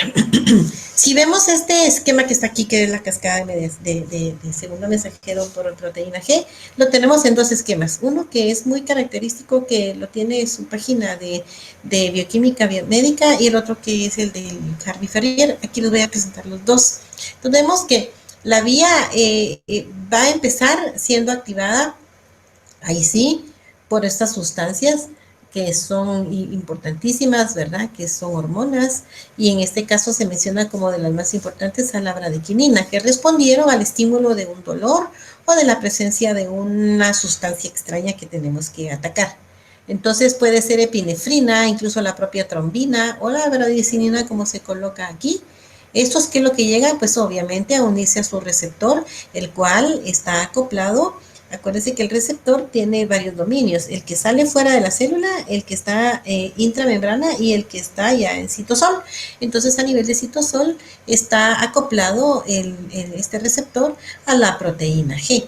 si vemos este esquema que está aquí, que es la cascada de segundo mensajero por proteína G, lo tenemos en dos esquemas. Uno que es muy característico, que lo tiene en su página de bioquímica biomédica, y el otro que es el del Harvey Ferrier. Aquí les voy a presentar los dos. Entonces vemos que la vía va a empezar siendo activada, ahí sí, por estas sustancias que son importantísimas, ¿verdad? Que son hormonas, y en este caso se menciona como de las más importantes a la bradequinina, que respondieron al estímulo de un dolor o de la presencia de una sustancia extraña que tenemos que atacar. Entonces puede ser epinefrina, incluso la propia trombina o la bradequinina como se coloca aquí. Estos que es lo que llega, pues obviamente a unirse a su receptor, el cual está acoplado. Acuérdense que el receptor tiene varios dominios, el que sale fuera de la célula, el que está intramembrana y el que está ya en citosol. Entonces a nivel de citosol está acoplado este receptor a la proteína G.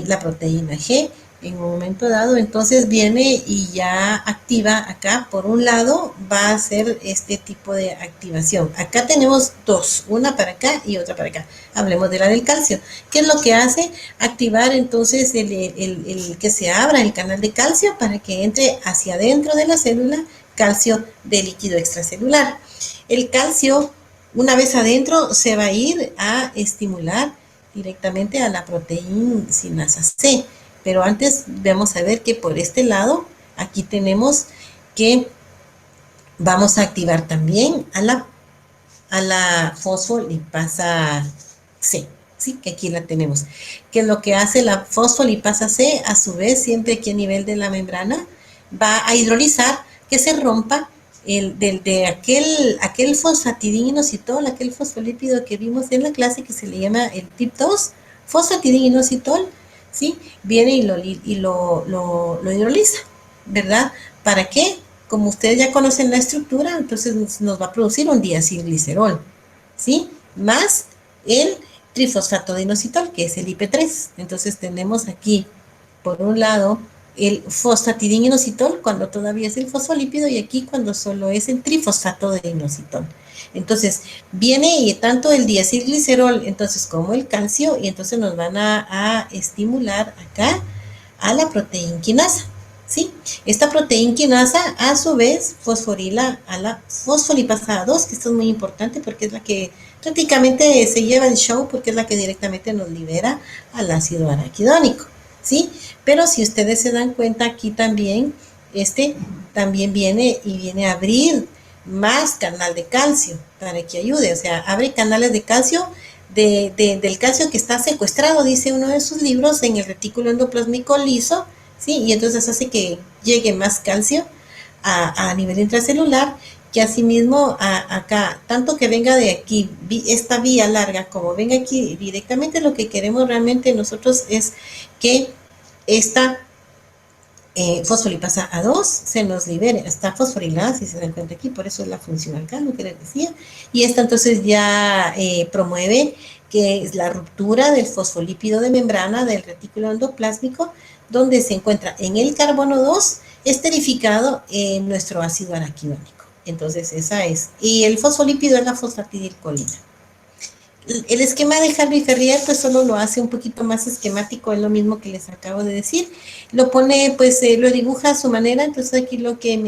La proteína G en un momento dado entonces viene y ya activa acá, por un lado va a hacer este tipo de activación. Acá tenemos dos, una para acá y otra para acá. Hablemos de la del calcio. ¿Qué es lo que hace? Activar entonces el que se abra el canal de calcio para que entre hacia adentro de la célula calcio de líquido extracelular. El calcio, una vez adentro, se va a ir a estimular directamente a la proteína sinasa C. Pero antes vamos a ver que por este lado, aquí tenemos que vamos a activar también a la fosfolipasa C, ¿sí? Que aquí la tenemos. ¿Qué es lo que hace la fosfolipasa C? A su vez, siempre aquí a nivel de la membrana, va a hidrolizar que se rompa aquel fosfatidininositol, aquel fosfolípido que vimos en la clase que se le llama el TIP2, fosfatidininositol, ¿sí? Viene y lo hidroliza, ¿verdad? ¿Para qué? Como ustedes ya conocen la estructura, entonces nos va a producir un diacilglicerol, ¿sí? Más el trifosfato de inositol, que es el IP3. Entonces tenemos aquí, por un lado, el fosfatidininositol cuando todavía es el fosfolípido, y aquí cuando solo es el trifosfato de inositol. Entonces viene y tanto el diacilglicerol entonces como el calcio, y entonces nos van a estimular acá a la proteína quinasa. ¿sí? Esta proteína quinasa a su vez fosforila a la fosfolipasa 2, que esto es muy importante porque es la que prácticamente se lleva el show porque es la que directamente nos libera al ácido araquidónico, ¿sí? Pero si ustedes se dan cuenta aquí también, también viene a abrir más canal de calcio para que ayude, o sea, abre canales de calcio del calcio que está secuestrado, dice uno de sus libros, en el retículo endoplásmico liso, ¿sí? Y entonces hace que llegue más calcio a nivel intracelular, que asimismo acá, tanto que venga de aquí, esta vía larga, como venga aquí directamente, lo que queremos realmente nosotros es que esta fosfolipasa A2 se nos libere, está fosforilada, si se dan cuenta aquí, por eso es la función acá, lo que les decía, y esta entonces ya promueve que es la ruptura del fosfolípido de membrana del retículo endoplásmico, donde se encuentra en el carbono 2 esterificado nuestro ácido araquidónico. Entonces esa es, y el fosfolípido es la fosfatidilcolina. El esquema de Harvey Ferrier pues solo lo hace un poquito más esquemático, es lo mismo que les acabo de decir, lo pone, pues lo dibuja a su manera. Entonces aquí lo que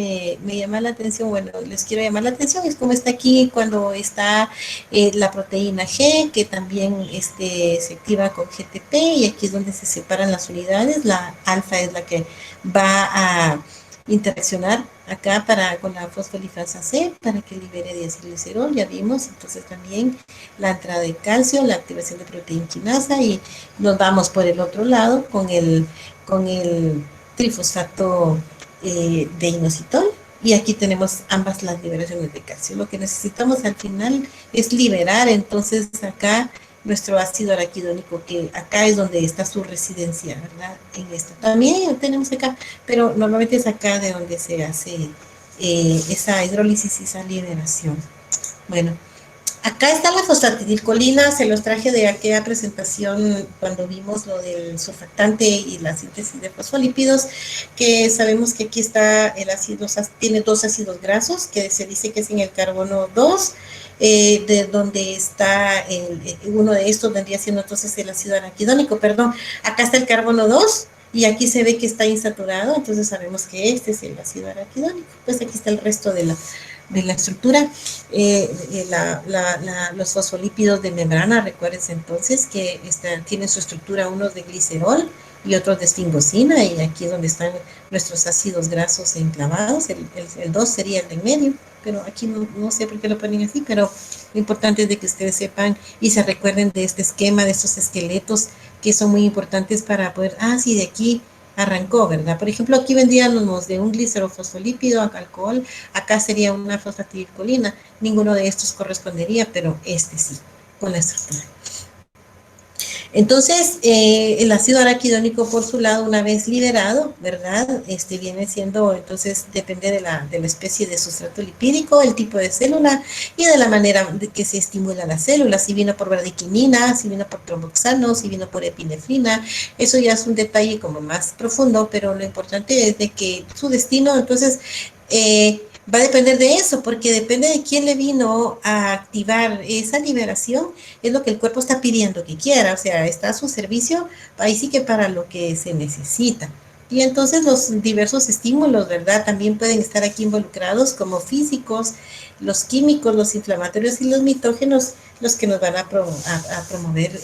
me llama la atención, bueno, les quiero llamar la atención, es como está aquí cuando está la proteína G, que también se activa con GTP, y aquí es donde se separan las unidades. La alfa es la que va a interaccionar acá con la fosfolipasa C para que libere diacilglicerol, ya vimos. Entonces también la entrada de calcio, la activación de proteína quinasa, y nos vamos por el otro lado con el trifosfato de inositol, y aquí tenemos ambas las liberaciones de calcio. Lo que necesitamos al final es liberar entonces acá nuestro ácido araquidónico, que acá es donde está su residencia, ¿verdad? En esto. También tenemos acá, pero normalmente es acá de donde se hace esa hidrólisis y esa liberación. Bueno, acá está la fosfatidilcolina, se los traje de aquella presentación cuando vimos lo del surfactante y la síntesis de fosfolípidos, que sabemos que aquí está el ácido, tiene dos ácidos grasos, que se dice que es en el carbono 2, de donde está uno de estos vendría siendo entonces el ácido araquidónico, perdón, acá está el carbono 2, y aquí se ve que está insaturado, entonces sabemos que este es el ácido araquidónico. Pues aquí está el resto de la estructura, los fosfolípidos de membrana. Recuérdense entonces que tienen su estructura, unos de glicerol y otros de esfingosina, y aquí es donde están nuestros ácidos grasos enclavados. El 2 sería el de en medio, pero aquí no sé por qué lo ponen así, pero lo importante es de que ustedes sepan y se recuerden de este esquema, de estos esqueletos que son muy importantes para poder, sí, de aquí arrancó, ¿verdad? Por ejemplo, aquí vendríamos de un glicerofosfolípido a alcohol, acá sería una fosfatidilcolina, ninguno de estos correspondería, pero este sí, con la estructura. Entonces, el ácido araquidónico, por su lado, una vez liberado, ¿verdad? Viene siendo, entonces, depende de la especie de sustrato lipídico, el tipo de célula y de la manera de que se estimula la célula, si vino por bradiquinina, si vino por tromboxano, si vino por epinefrina. Eso ya es un detalle como más profundo, pero lo importante es de que su destino, entonces, va a depender de eso, porque depende de quién le vino a activar esa liberación, es lo que el cuerpo está pidiendo que quiera, o sea, está a su servicio, ahí sí que para lo que se necesita. Y entonces los diversos estímulos, ¿verdad? También pueden estar aquí involucrados como físicos, los químicos, los inflamatorios y los mitógenos, los que nos van a promover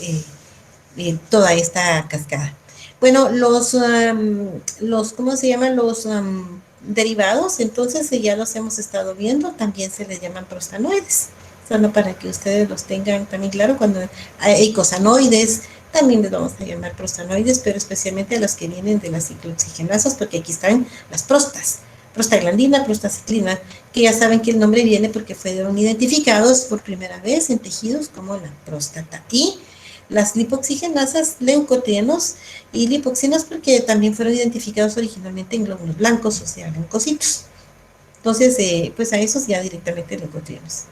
toda esta cascada. Bueno, ¿cómo se llaman? Los derivados, entonces ya los hemos estado viendo, también se les llaman prostanoides, solo para que ustedes los tengan también claro. Cuando hay eicosanoides, también les vamos a llamar prostanoides, pero especialmente a los que vienen de las ciclooxigenasas, porque aquí están las prostaglandina, prostaciclina, que ya saben que el nombre viene porque fueron identificados por primera vez en tejidos como la próstata, y las lipoxigenasas, leucotrienos y lipoxinas, porque también fueron identificados originalmente en glóbulos blancos, o sea, leucocitos. Entonces, pues a esos ya directamente leucotrienos.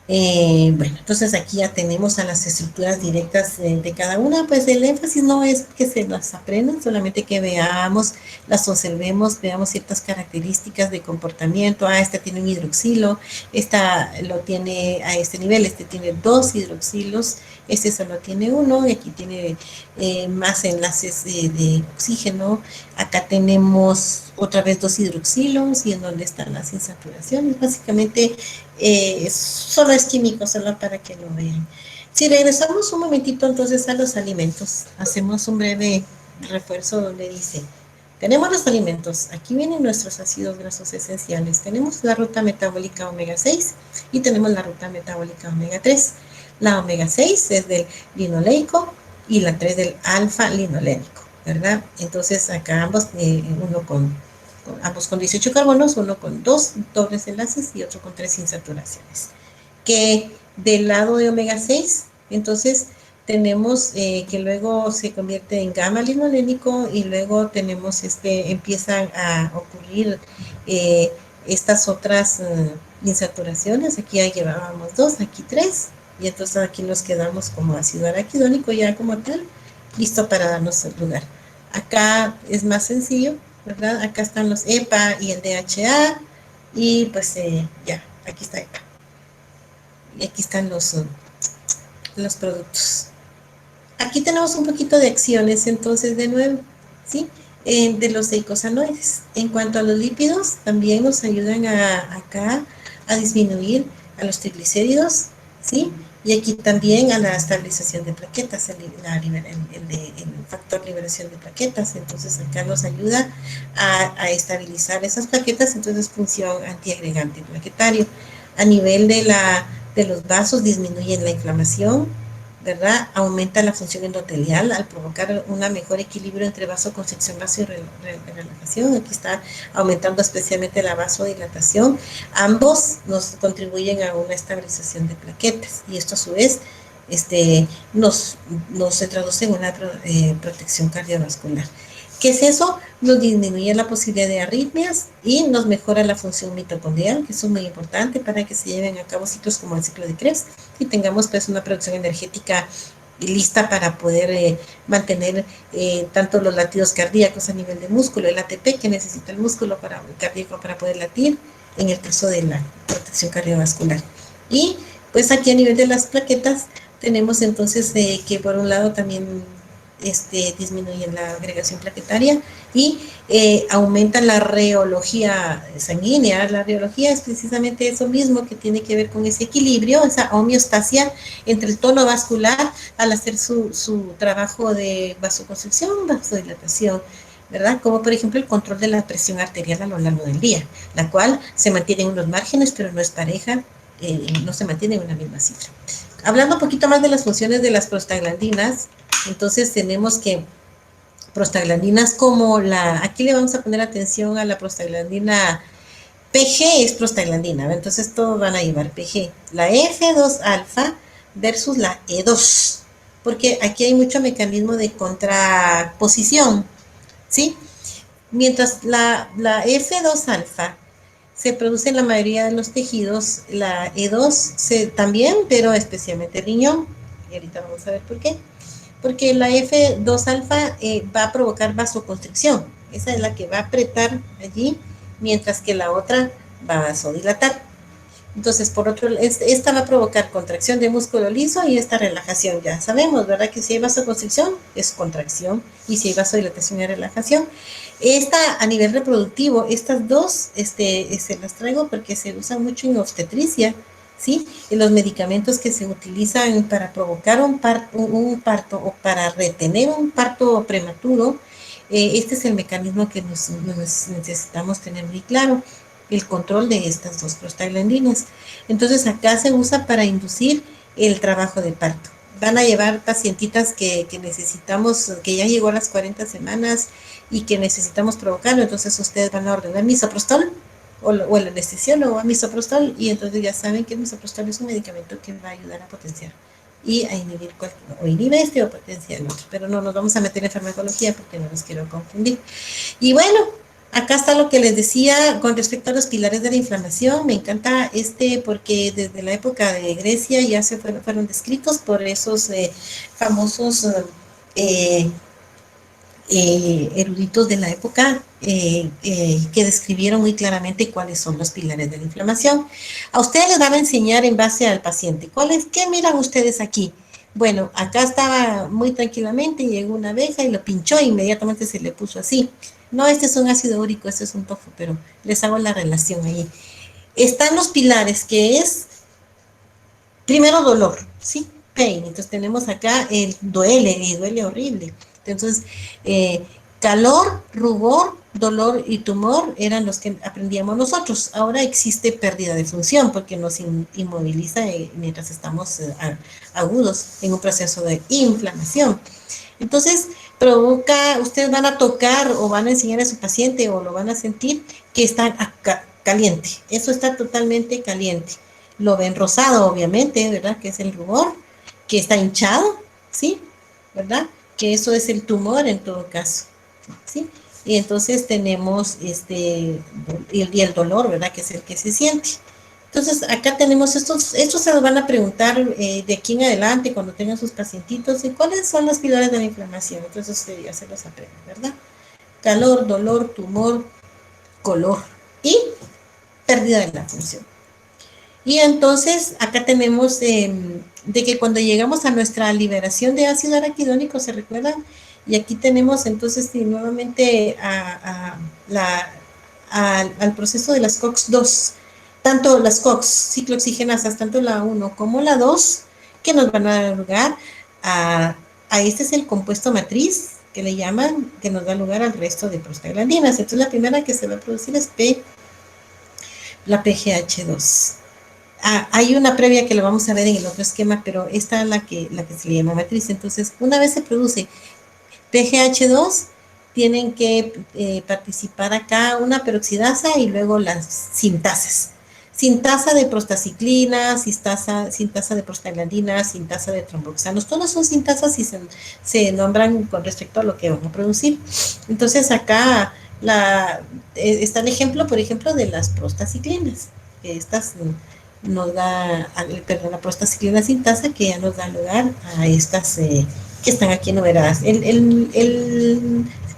Bueno, entonces aquí ya tenemos a las estructuras directas de cada una, pues el énfasis no es que se las aprendan, solamente que veamos, las observemos, veamos ciertas características de comportamiento. Esta tiene un hidroxilo, esta lo tiene a este nivel, este tiene 2 hidroxilos, este solo tiene 1, y aquí tiene más enlaces de oxígeno. Acá tenemos otra vez 2 hidroxilos, y en donde están las insaturaciones. Básicamente solo es químico, solo para que lo vean. Si regresamos un momentito entonces a los alimentos, hacemos un breve refuerzo donde dice, tenemos los alimentos, aquí vienen nuestros ácidos grasos esenciales, tenemos la ruta metabólica omega 6 y tenemos la ruta metabólica omega 3. La omega 6 es del linoleico y la 3 del alfa linolénico, ¿verdad? Entonces acá ambos, ambos con 18 carbonos, uno con 2 dobles enlaces y otro con 3 insaturaciones. Que del lado de omega 6, entonces tenemos que luego se convierte en gamma linolénico, y luego tenemos empiezan a ocurrir estas otras insaturaciones. Aquí ya llevábamos 2, aquí 3, y entonces aquí nos quedamos como ácido araquidónico ya como tal, listo para darnos el lugar. Acá es más sencillo, ¿verdad? Acá están los EPA y el DHA, y pues ya, aquí está EPA. Y aquí están los productos. Aquí tenemos un poquito de acciones, entonces, de nuevo, ¿sí? De los eicosanoides. En cuanto a los lípidos, también nos ayudan acá a disminuir a los triglicéridos, ¿sí? Y aquí también a la estabilización de plaquetas, el factor liberación de plaquetas. Entonces acá nos ayuda a estabilizar esas plaquetas, entonces función antiagregante plaquetario. A nivel de los vasos, disminuyen la inflamación, ¿verdad? Aumenta la función endotelial al provocar un mejor equilibrio entre vasoconstricción, vaso y relajación. Aquí está aumentando especialmente la vasodilatación. Ambos nos contribuyen a una estabilización de plaquetas, y esto a su vez nos se traduce en una protección cardiovascular. ¿Qué es eso? Nos disminuye la posibilidad de arritmias y nos mejora la función mitocondrial, que eso es muy importante para que se lleven a cabo ciclos como el ciclo de Krebs y tengamos pues una producción energética lista para poder mantener tanto los latidos cardíacos a nivel de músculo, el ATP que necesita el músculo cardíaco para poder latir, en el caso de la protección cardiovascular. Y pues aquí a nivel de las plaquetas tenemos entonces que por un lado también disminuyen la agregación plaquetaria y aumentan la reología sanguínea. La reología es precisamente eso mismo, que tiene que ver con ese equilibrio, esa homeostasia entre el tono vascular al hacer su trabajo de vasoconstricción, vasodilatación, ¿verdad? Como por ejemplo el control de la presión arterial a lo largo del día, la cual se mantiene en unos márgenes, pero no es pareja, no se mantiene en una misma cifra. Hablando un poquito más de las funciones de las prostaglandinas, entonces tenemos que prostaglandinas como aquí le vamos a poner atención a la prostaglandina PG, es prostaglandina, ¿ve? Entonces todos van a llevar PG. La F2 alfa versus la E2, porque aquí hay mucho mecanismo de contraposición, ¿sí? Mientras la F2 alfa se produce en la mayoría de los tejidos, la E2 también, pero especialmente el riñón, y ahorita vamos a ver por qué. Porque la F2 alfa va a provocar vasoconstricción, esa es la que va a apretar allí, mientras que la otra va a vasodilatar. Entonces, por otro lado, esta va a provocar contracción de músculo liso y esta relajación. Ya sabemos, ¿verdad? Que si hay vasoconstricción es contracción y si hay vasodilatación es relajación. Esta, a nivel reproductivo, estas dos se las traigo porque se usan mucho en obstetricia, ¿sí? Y los medicamentos que se utilizan para provocar un parto o para retener un parto prematuro, este es el mecanismo que nos necesitamos tener muy claro, el control de estas dos prostaglandinas. Entonces acá se usa para inducir el trabajo de parto. Van a llevar pacientitas que necesitamos, que ya llegó a las 40 semanas y que necesitamos provocarlo, entonces ustedes van a ordenar misoprostol o el anestesiólogo a misoprostol, y entonces ya saben que el misoprostol es un medicamento que va a ayudar a potenciar y a inhibir o inhibe o potencia el otro, pero no nos vamos a meter en farmacología porque no los quiero confundir. Y bueno, Acá está lo que les decía con respecto a los pilares de la inflamación. Me encanta porque desde la época de Grecia ya fueron descritos por esos famosos eruditos de la época que describieron muy claramente cuáles son los pilares de la inflamación. A ustedes les van a enseñar en base al paciente. ¿Qué miran ustedes aquí? Bueno, acá estaba muy tranquilamente, llegó una abeja y lo pinchó e inmediatamente se le puso así. No, este es un ácido úrico, este es un tofu, pero les hago la relación ahí. Están los pilares, que es, primero, dolor, ¿sí? Pain. Entonces tenemos acá el duele, y duele horrible. Entonces, calor, rubor, dolor y tumor eran los que aprendíamos nosotros. Ahora existe pérdida de función porque nos inmoviliza mientras estamos agudos en un proceso de inflamación. Entonces, provoca, ustedes van a tocar o van a enseñar a su paciente o lo van a sentir que está caliente. Eso está totalmente caliente. Lo ven rosado, obviamente, ¿verdad? Que es el rubor, que está hinchado, ¿sí? ¿Verdad? Que eso es el tumor en todo caso, ¿sí? Y entonces tenemos y el dolor, ¿verdad? Que es el que se siente. Entonces, acá tenemos estos se los van a preguntar de aquí en adelante cuando tengan sus pacientitos, ¿cuáles son los pilares de la inflamación? Entonces, ustedes ya se los aprenden, ¿verdad? Calor, dolor, tumor, color y pérdida de la función. Y entonces, acá tenemos de que cuando llegamos a nuestra liberación de ácido araquidónico, ¿se recuerdan? Y aquí tenemos entonces nuevamente al proceso de las COX-2, tanto las COX ciclooxigenasas, tanto la 1 como la 2, que nos van a dar lugar a este es el compuesto matriz, que le llaman, que nos da lugar al resto de prostaglandinas. Entonces la primera que se va a producir es la PGH2. Hay una previa que lo vamos a ver en el otro esquema, pero esta es la que se le llama matriz. Entonces, una vez se produce PGH2, tienen que participar acá una peroxidasa y luego las sintasas. Sintasa de prostaciclina, sintasa de prostaglandina, sintasa de tromboxanos. Todas son sintasas y se nombran con respecto a lo que van a producir. Entonces, acá está el ejemplo, por ejemplo, de las prostaciclinas. Estas nos da, la prostaciclina sintasa, que ya nos da lugar a estas que están aquí enumeradas.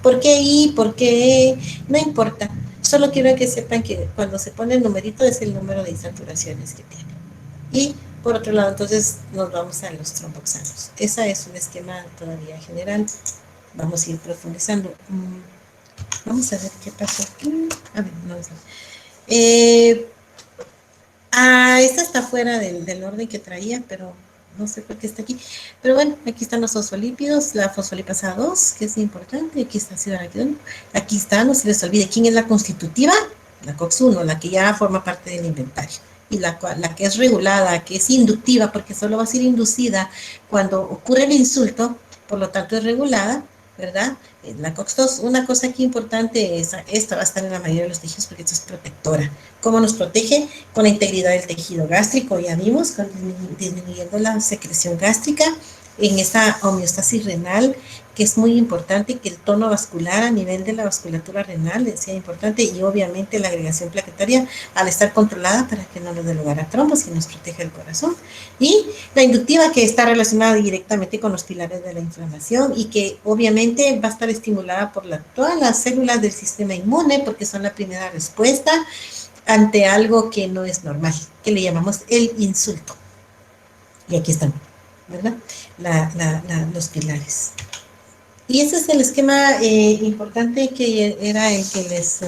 ¿Por qué I? ¿Por qué no importa? Solo quiero que sepan que cuando se pone el numerito es el número de insaturaciones que tiene. Y por otro lado, entonces nos vamos a los tromboxanos. Esa es un esquema todavía general. Vamos a ir profundizando. Vamos a ver qué pasó aquí. A ver, vamos a ver. Esta está fuera del orden que traía, pero no sé por qué está aquí. Pero bueno, aquí están los fosfolípidos, la fosfolipasa 2, que es importante. Aquí está ácido araquidónico. Aquí está, no se les olvide, ¿quién es la constitutiva? La COX-1, la que ya forma parte del inventario. Y la que es regulada, que es inductiva, porque solo va a ser inducida cuando ocurre el insulto, por lo tanto es regulada, ¿verdad? La COX-2, una cosa aquí importante es, esta va a estar en la mayoría de los tejidos porque esto es protectora. ¿Cómo nos protege? Con la integridad del tejido gástrico, ya vimos, disminuyendo la secreción gástrica, en esa homeostasis renal, que es muy importante, que el tono vascular a nivel de la vasculatura renal sea importante, y obviamente la agregación plaquetaria al estar controlada para que no nos dé lugar a trombos y nos proteja el corazón. Y la inductiva, que está relacionada directamente con los pilares de la inflamación y que obviamente va a estar estimulada por todas las células del sistema inmune, porque son la primera respuesta ante algo que no es normal, que le llamamos el insulto. Y aquí están, ¿verdad? Los pilares. Y ese es el esquema importante, que era el que les...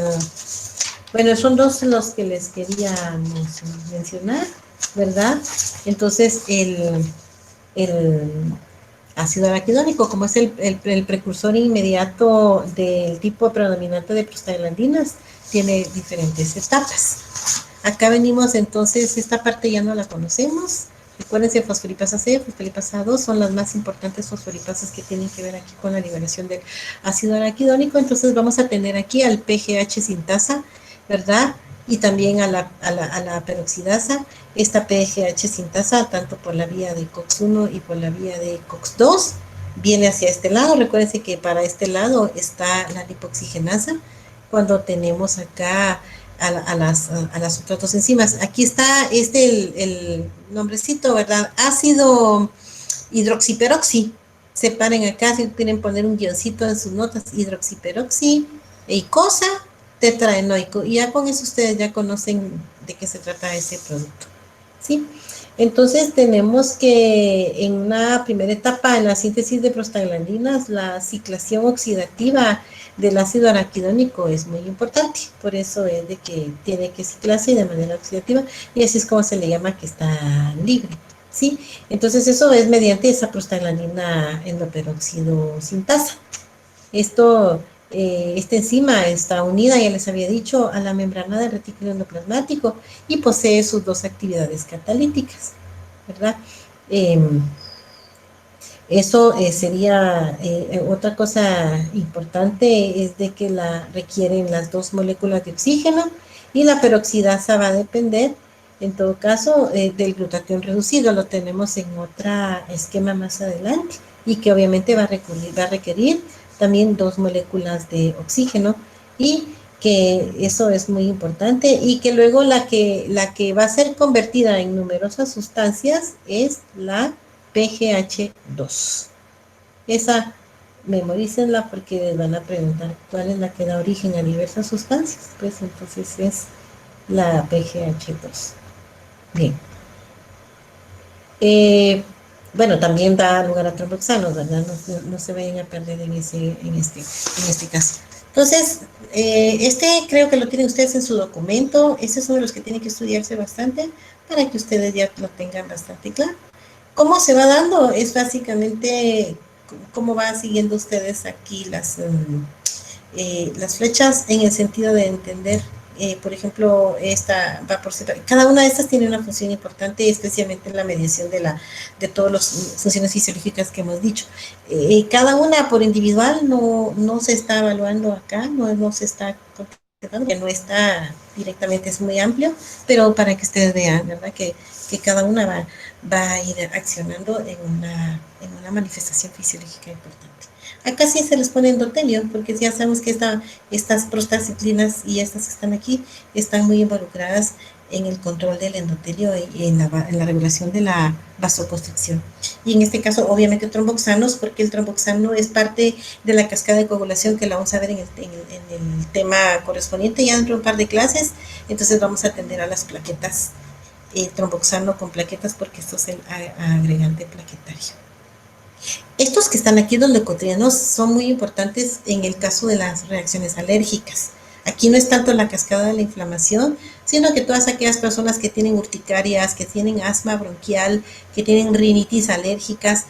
bueno, son dos los que les queríamos mencionar, ¿verdad? Entonces, el ácido araquidónico, como es el precursor inmediato del tipo predominante de prostaglandinas, tiene diferentes etapas. Acá venimos, entonces, esta parte ya no la conocemos. Recuérdense, fosfolipasa C, fosfolipasa 2 son las más importantes fosfolipasas que tienen que ver aquí con la liberación del ácido araquidónico. Entonces vamos a tener aquí al PGH sintasa, ¿verdad? Y también a la peroxidasa. Esta PGH sintasa, tanto por la vía de COX-1 y por la vía de COX-2, viene hacia este lado. Recuérdense que para este lado está la lipoxigenasa, cuando tenemos acá a las otras dos enzimas. Aquí está el nombrecito, ¿verdad? Ácido hidroxiperoxi. Separen acá si quieren poner un guioncito en sus notas, hidroxiperoxi, eicosa, tetraenoico. Y ya con eso ustedes ya conocen de qué se trata ese producto, ¿sí? Entonces tenemos que en una primera etapa en la síntesis de prostaglandinas, la ciclación oxidativa del ácido araquidónico es muy importante, por eso es de que tiene que ciclarse de manera oxidativa y así es como se le llama que está libre, ¿sí? Entonces eso es mediante esa prostaglandina endoperóxido sintasa. Esta enzima está unida, ya les había dicho, a la membrana del retículo endoplasmático y posee sus dos actividades catalíticas, ¿verdad? Eso sería otra cosa importante, es de que requieren las dos moléculas de oxígeno y la peroxidasa va a depender, en todo caso, del glutatión reducido. Lo tenemos en otro esquema más adelante y que obviamente va a requerir también dos moléculas de oxígeno y que eso es muy importante y que luego la que va a ser convertida en numerosas sustancias es la PGH2. Esa memorícenla porque les van a preguntar cuál es la que da origen a diversas sustancias, pues entonces es la PGH2. Bien. Bueno, también da lugar a tromboxanos, ¿verdad? No se vayan a perder en este caso. Entonces, creo que lo tienen ustedes en su documento. Ese es uno de los que tienen que estudiarse bastante para que ustedes ya lo tengan bastante claro. ¿Cómo se va dando? Es básicamente cómo van siguiendo ustedes aquí las flechas en el sentido de entender. Por ejemplo, esta va por separado. Cada una de estas tiene una función importante, especialmente en la mediación de todas las funciones fisiológicas que hemos dicho. Cada una por individual no se está evaluando acá, no se está considerando, que no está directamente, es muy amplio, pero para que ustedes vean, ¿verdad? Que cada una va a ir accionando en una manifestación fisiológica importante. Acá sí se les pone endotelio, porque ya sabemos que estas prostaciclinas y estas que están aquí están muy involucradas en el control del endotelio y en la regulación de la vasoconstricción. Y en este caso, obviamente, tromboxanos, porque el tromboxano es parte de la cascada de coagulación que la vamos a ver en el tema correspondiente ya dentro de un par de clases. Entonces vamos a atender a las plaquetas, tromboxano con plaquetas, porque esto es el agregante plaquetario. Estos que están aquí, los leucotrienos, son muy importantes en el caso de las reacciones alérgicas. Aquí no es tanto la cascada de la inflamación, sino que todas aquellas personas que tienen urticarias, que tienen asma bronquial, que tienen rinitis alérgicas,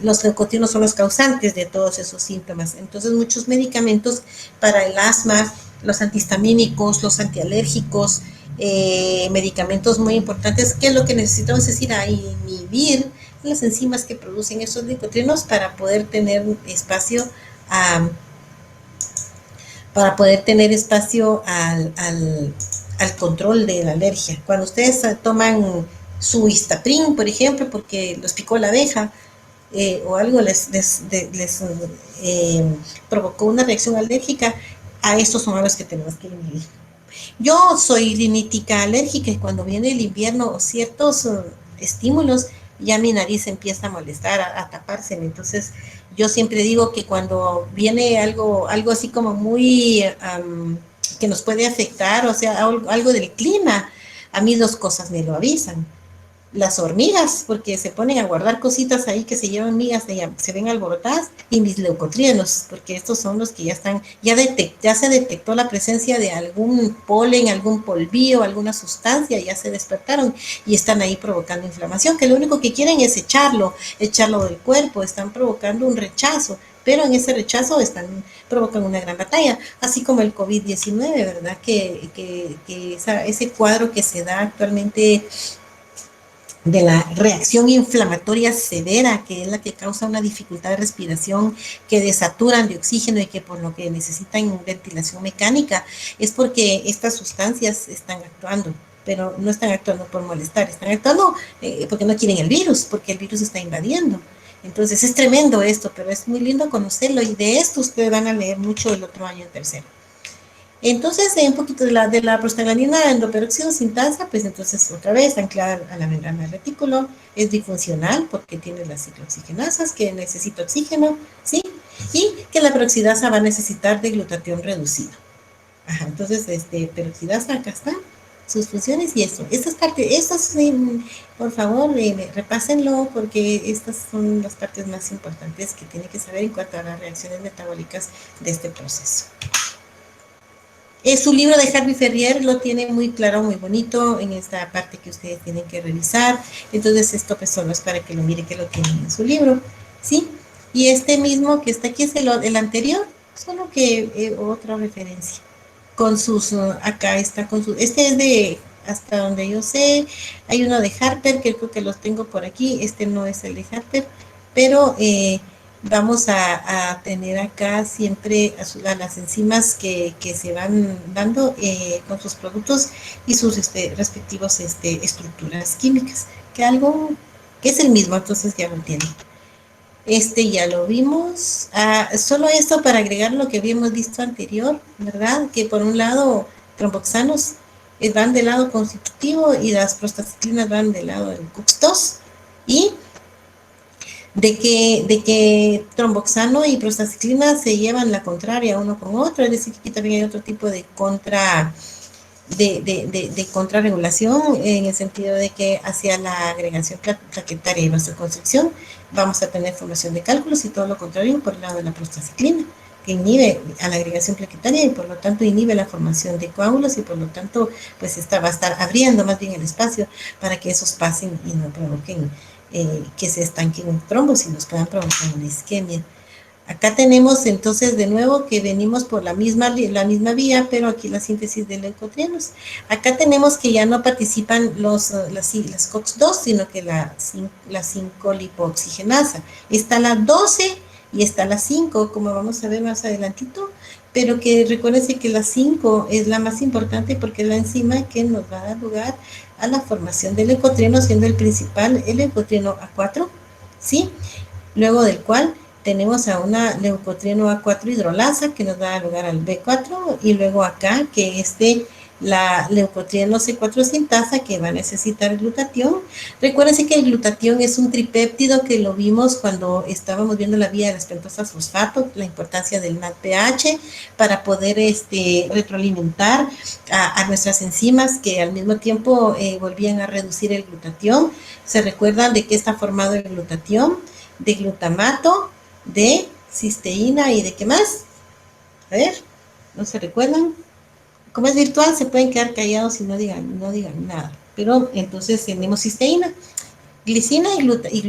los leucotrienos son los causantes de todos esos síntomas. Entonces, muchos medicamentos para el asma, los antihistamínicos, los antialérgicos, medicamentos muy importantes, que lo que necesitamos es ir a inhibir las enzimas que producen esos leucotrienos para poder tener espacio al control de la alergia. Cuando ustedes toman su Histaprin, por ejemplo, porque los picó la abeja o algo les provocó una reacción alérgica, a estos son a los que tenemos que inhibir. Yo soy rinítica alérgica y cuando viene el invierno o ciertos estímulos, ya mi nariz empieza a molestar, a taparse. Entonces, yo siempre digo que cuando viene algo así como muy, que nos puede afectar, o sea, algo del clima, a mí dos cosas me lo avisan. Las hormigas, porque se ponen a guardar cositas ahí que se llevan migas, se ven alborotadas, y mis leucotrienos, porque estos son los que ya están, ya se detectó la presencia de algún polen, algún polvillo, alguna sustancia, ya se despertaron y están ahí provocando inflamación, que lo único que quieren es echarlo del cuerpo, están provocando un rechazo, pero en ese rechazo provocan una gran batalla, así como el COVID-19, ¿verdad? Que ese cuadro que se da actualmente de la reacción inflamatoria severa, que es la que causa una dificultad de respiración, que desaturan de oxígeno y que por lo que necesitan ventilación mecánica, es porque estas sustancias están actuando, pero no están actuando por molestar, están actuando porque no quieren el virus, porque el virus está invadiendo. Entonces es tremendo esto, pero es muy lindo conocerlo y de esto ustedes van a leer mucho el otro año en tercero. Entonces, un poquito de la prostaglandina endoperóxido sintasa, pues entonces otra vez anclada a la membrana del retículo, es difuncional porque tiene las ciclooxigenasas que necesita oxígeno, ¿sí? Y que la peroxidasa va a necesitar de glutatión reducido. Ajá, entonces, peroxidasa, acá están sus funciones y esto. Por favor, repásenlo porque estas son las partes más importantes que tienen que saber en cuanto a las reacciones metabólicas de este proceso. Su libro de Harvey Ferrier lo tiene muy claro, muy bonito en esta parte que ustedes tienen que revisar. Entonces, esto pues solo es para que lo mire que lo tienen en su libro, ¿sí? Y este mismo que está aquí es el anterior, solo que otra referencia. Con sus, acá está con sus, este es de, hasta donde yo sé, hay uno de Harper, que creo que los tengo por aquí, este no es el de Harper, pero vamos a tener acá siempre a las enzimas que se van dando con sus productos y sus respectivos estructuras químicas, que algo que es el mismo, entonces ya lo entienden. Ya lo vimos. Solo esto para agregar lo que habíamos visto anterior, ¿verdad? Que por un lado, tromboxanos van del lado constitutivo y las prostaciclinas van del lado del CUX2. Y de que tromboxano y prostaciclina se llevan la contraria uno con otro, es decir, que aquí también hay otro tipo de contrarregulación en el sentido de que hacia la agregación plaquetaria y vasoconstricción vamos a tener formación de cálculos y todo lo contrario por el lado de la prostaciclina, que inhibe a la agregación plaquetaria y por lo tanto inhibe la formación de coágulos y por lo tanto pues esta va a estar abriendo más bien el espacio para que esos pasen y no provoquen que se estanquen en trombos y nos puedan provocar una isquemia. Acá tenemos entonces de nuevo que venimos por la misma vía, pero aquí la síntesis de leucotrienos. Acá tenemos que ya no participan las COX-2, sino que la 5-lipooxigenasa. Está la 12 y está la 5, como vamos a ver más adelantito, pero que recuérdense que la 5 es la más importante porque es la enzima que nos va a dar lugar a la formación del leucotrieno, siendo el principal el leucotrieno A4, ¿sí? Luego del cual tenemos a una leucotrieno A4 hidrolasa que nos da lugar al B4 y luego acá que la leucotrieno C4 sintasa que va a necesitar el glutatión. Recuérdense que el glutatión es un tripéptido que lo vimos cuando estábamos viendo la vía de las pentosas fosfato, la importancia del NADPH para poder retroalimentar a nuestras enzimas que al mismo tiempo volvían a reducir el glutatión. ¿Se recuerdan de qué está formado el glutatión? De glutamato, de cisteína y de qué más. A ver, ¿no se recuerdan? Como es virtual, se pueden quedar callados y no digan nada. Pero entonces tenemos cisteína, glicina y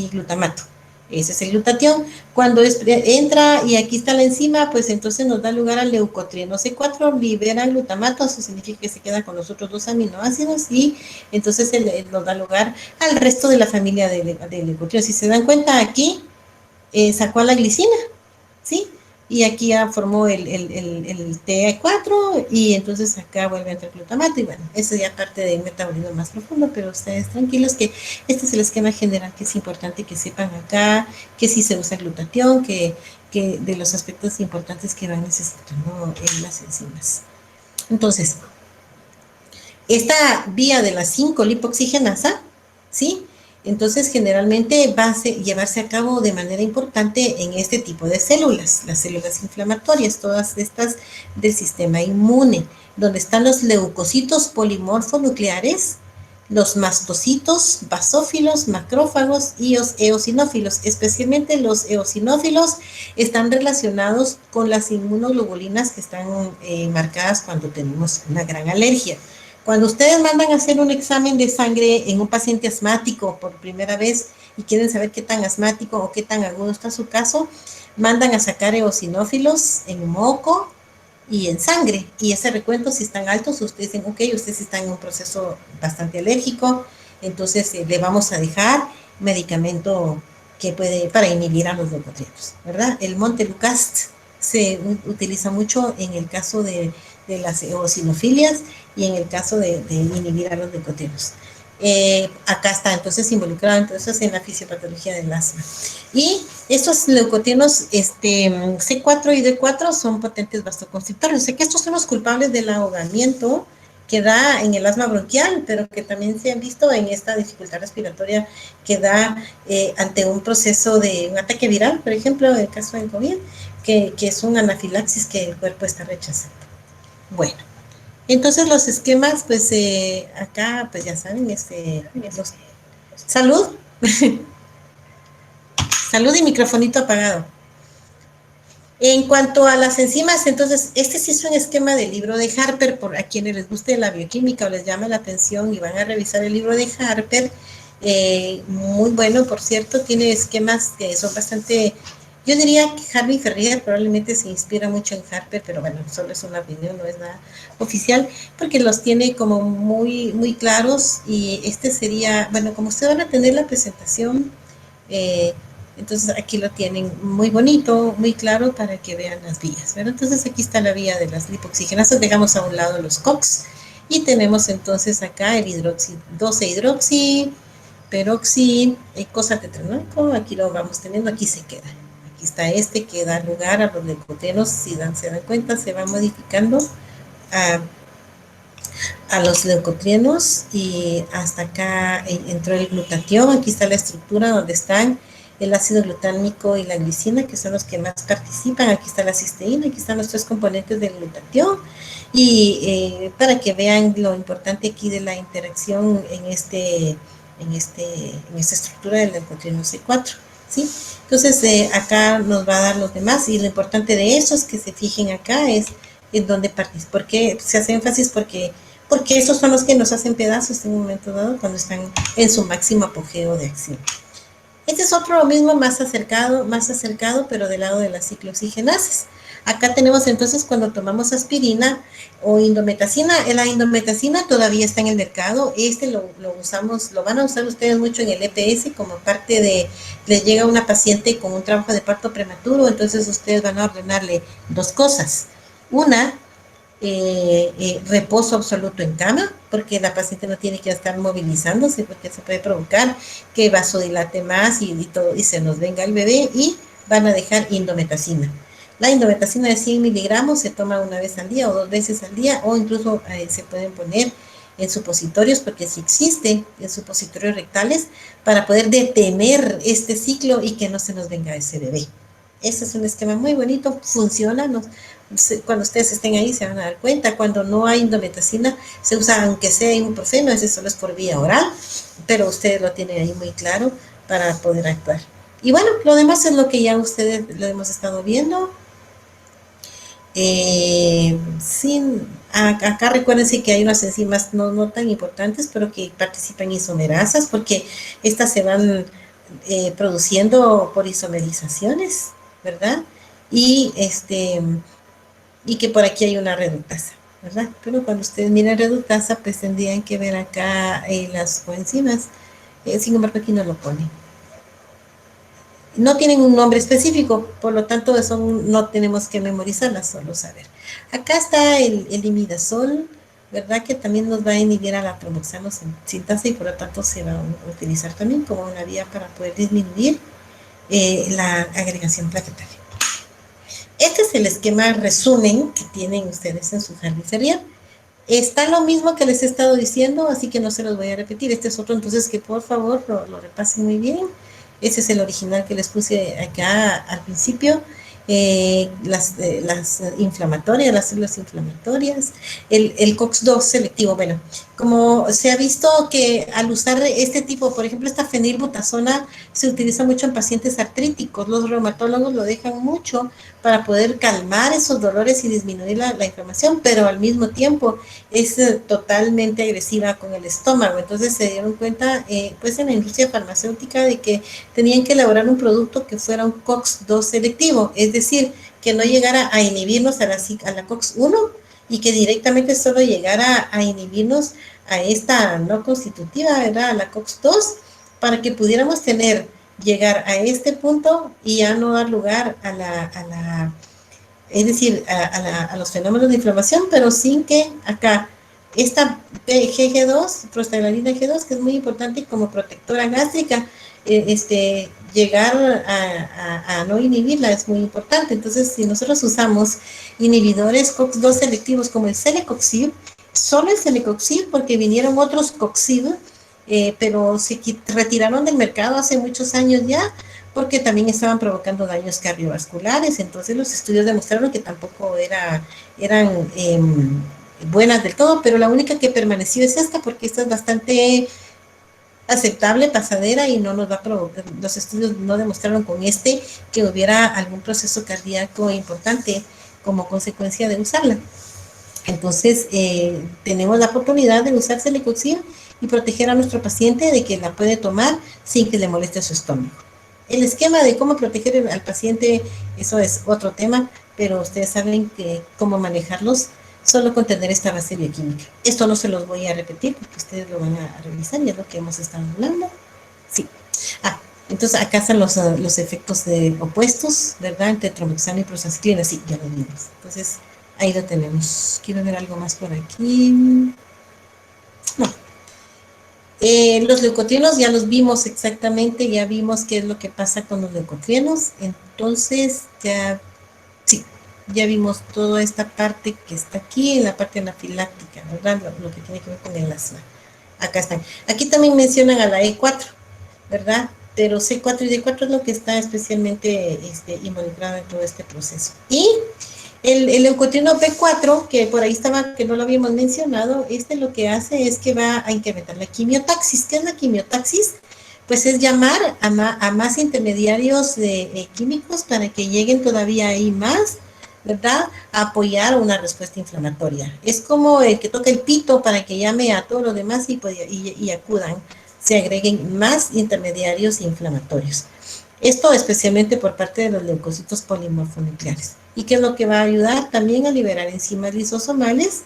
glutamato. Ese es el glutatión. Cuando entra y aquí está la enzima, pues entonces nos da lugar al leucotrieno C4, libera glutamato, eso significa que se queda con los otros dos aminoácidos y entonces nos da lugar al resto de la familia de leucotrienos. Si se dan cuenta aquí, sacó a la glicina, ¿sí? Y aquí ya formó el T4 y entonces acá vuelve a entrar glutamato y bueno, eso ya parte de un metabolismo más profundo, pero ustedes tranquilos que este es el esquema general que es importante que sepan acá, que sí se usa glutatión, que de los aspectos importantes que van necesitando las enzimas. Entonces, esta vía de la 5-lipoxigenasa, ¿sí? Entonces, generalmente va a llevarse a cabo de manera importante en este tipo de células, las células inflamatorias, todas estas del sistema inmune, donde están los leucocitos polimorfonucleares, los mastocitos, basófilos, macrófagos y los eosinófilos. Especialmente los eosinófilos están relacionados con las inmunoglobulinas que están marcadas cuando tenemos una gran alergia. Cuando ustedes mandan a hacer un examen de sangre en un paciente asmático por primera vez y quieren saber qué tan asmático o qué tan agudo está su caso, mandan a sacar eosinófilos en moco y en sangre. Y ese recuento, si están altos, ustedes dicen, ok, ustedes están en un proceso bastante alérgico, entonces le vamos a dejar medicamento que puede para inhibir a los leucotrienos, ¿verdad? El Montelukast se utiliza mucho en el caso de las eosinofilias y en el caso de inhibir a los leucotrienos. acá está entonces involucrado entonces en la fisiopatología del asma. Y estos leucotrienos C4 y D4 son potentes vasoconstrictores, o sea que estos son los culpables del ahogamiento que da en el asma bronquial, pero que también se han visto en esta dificultad respiratoria que da ante un proceso de un ataque viral, por ejemplo, en el caso del COVID, que es un anafilaxis que el cuerpo está rechazando. Bueno, entonces los esquemas, pues acá, pues ya saben, salud, salud y microfonito apagado. En cuanto a las enzimas, entonces, este sí es un esquema del libro de Harper, por a quienes les guste la bioquímica o les llama la atención y van a revisar el libro de Harper, muy bueno, por cierto, tiene esquemas que son bastante, yo diría que Harvey Ferrier probablemente se inspira mucho en Harper, pero bueno, solo es una opinión, no es nada oficial, porque los tiene como muy, muy claros, y este sería, bueno, como ustedes van a tener la presentación, entonces aquí lo tienen muy bonito, muy claro para que vean las vías, ¿verdad? Entonces aquí está la vía de las lipoxigenasas, dejamos a un lado los COX y tenemos entonces acá el hidroxi, 12-hidroxi, peroxi, cosatetranoico, aquí lo vamos teniendo, aquí se queda. Aquí está que da lugar a los leucotrienos, si se dan cuenta, se va modificando a los leucotrienos y hasta acá entró el glutatión, aquí está la estructura donde están el ácido glutámico y la glicina, que son los que más participan. Aquí está la cisteína, aquí están los 3 componentes del glutatión, y para que vean lo importante aquí de la interacción en esta estructura del leucotrieno C4, ¿sí? Entonces, acá nos va a dar los demás, y lo importante de eso es que se fijen acá, es en dónde participan. ¿Por qué se hace énfasis? Porque esos son los que nos hacen pedazos en un momento dado cuando están en su máximo apogeo de acción. Este es otro mismo más acercado, pero del lado de las ciclooxigenases. Acá tenemos entonces cuando tomamos aspirina o indometacina. La indometacina todavía está en el mercado. Lo van a usar ustedes mucho en el EPS como parte de, les llega una paciente con un trabajo de parto prematuro, entonces ustedes van a ordenarle 2 cosas. Una, reposo absoluto en cama, porque la paciente no tiene que estar movilizándose, porque se puede provocar que vasodilate más y se nos venga el bebé, y van a dejar indometacina. La indometacina de 100 miligramos se toma una vez al día o 2 veces al día, o incluso se pueden poner en supositorios, porque si existe en supositorios rectales, para poder detener este ciclo y que no se nos venga ese bebé. Ese es un esquema muy bonito, funciona, cuando ustedes estén ahí se van a dar cuenta. Cuando no hay indometacina, se usa aunque sea ibuprofeno, ese solo es por vía oral, pero ustedes lo tienen ahí muy claro para poder actuar. Y bueno, lo demás es lo que ya ustedes lo hemos estado viendo. Acá recuérdense que hay unas enzimas no tan importantes, pero que participan isomerasas, porque estas se van produciendo por isomerizaciones, ¿verdad? Y que por aquí hay una reductasa, ¿verdad? Pero cuando ustedes miran reductasa, pues tendrían que ver acá las coenzimas, sin embargo aquí no lo ponen. No tienen un nombre específico, por lo tanto no tenemos que memorizarlas, solo saber. Acá está el imidazol, ¿verdad? Que también nos va a inhibir a la tromboxano sintasa, y por lo tanto se va a utilizar también como una vía para poder disminuir la agregación plaquetaria. Este es el esquema resumen que tienen ustedes en su Harvey Ferrier. Está lo mismo que les he estado diciendo, así que no se los voy a repetir. Este es otro, entonces, que por favor lo repasen muy bien. Ese es el original que les puse acá al principio. Las inflamatorias, las células inflamatorias, el COX-2 selectivo. Bueno, como se ha visto que al usar este tipo, por ejemplo, esta fenilbutasona se utiliza mucho en pacientes artríticos, los reumatólogos lo dejan mucho para poder calmar esos dolores y disminuir la inflamación, pero al mismo tiempo es totalmente agresiva con el estómago. Entonces se dieron cuenta, pues en la industria farmacéutica, de que tenían que elaborar un producto que fuera un COX-2 selectivo, es decir, que no llegara a inhibirnos a la COX-1 y que directamente solo llegara a inhibirnos a esta no constitutiva, ¿verdad? A la COX-2, para que pudiéramos llegar a este punto y ya no dar lugar a los fenómenos de inflamación, pero sin que acá esta GG2, prostaglandina G2, que es muy importante como protectora gástrica, llegar a no inhibirla es muy importante. Entonces, si nosotros usamos inhibidores COX-2 selectivos como el celecoxib, solo el celecoxib, porque vinieron otros coxib, pero se retiraron del mercado hace muchos años ya, porque también estaban provocando daños cardiovasculares. Entonces los estudios demostraron que tampoco eran buenas del todo, pero la única que permaneció es esta, porque esta es bastante aceptable, pasadera, y no nos va a provocar, los estudios no demostraron con que hubiera algún proceso cardíaco importante como consecuencia de usarla. Entonces, tenemos la oportunidad de usar celecoxib y proteger a nuestro paciente de que la puede tomar sin que le moleste su estómago. El esquema de cómo proteger al paciente, eso es otro tema, pero ustedes saben que cómo manejarlos solo con tener esta base bioquímica. Esto no se los voy a repetir porque ustedes lo van a revisar, ya es lo que hemos estado hablando. Sí. Entonces acá están los efectos opuestos, ¿verdad? Entre tromboxano y prostacyclina. Sí, ya lo vimos. Entonces, ahí lo tenemos. Quiero ver algo más por aquí. No. Los leucotrienos ya los vimos exactamente, ya vimos qué es lo que pasa con los leucotrienos. Entonces, ya vimos toda esta parte que está aquí, en la parte anafiláctica, ¿verdad? Lo que tiene que ver con el asma. Acá están. Aquí también mencionan a la E4, ¿verdad? Pero C4 y D4 es lo que está especialmente involucrado en todo este proceso. Y el leucotrieno B4, que por ahí estaba, que no lo habíamos mencionado, lo que hace es que va a incrementar la quimiotaxis. ¿Qué es la quimiotaxis? Pues es llamar a más intermediarios químicos para que lleguen todavía ahí más, ¿verdad? A apoyar una respuesta inflamatoria. Es como el que toca el pito para que llame a todos los demás y acudan, se agreguen más intermediarios inflamatorios. Esto especialmente por parte de los leucocitos polimorfonucleares. ¿Y qué es lo que va a ayudar? También a liberar enzimas lisosomales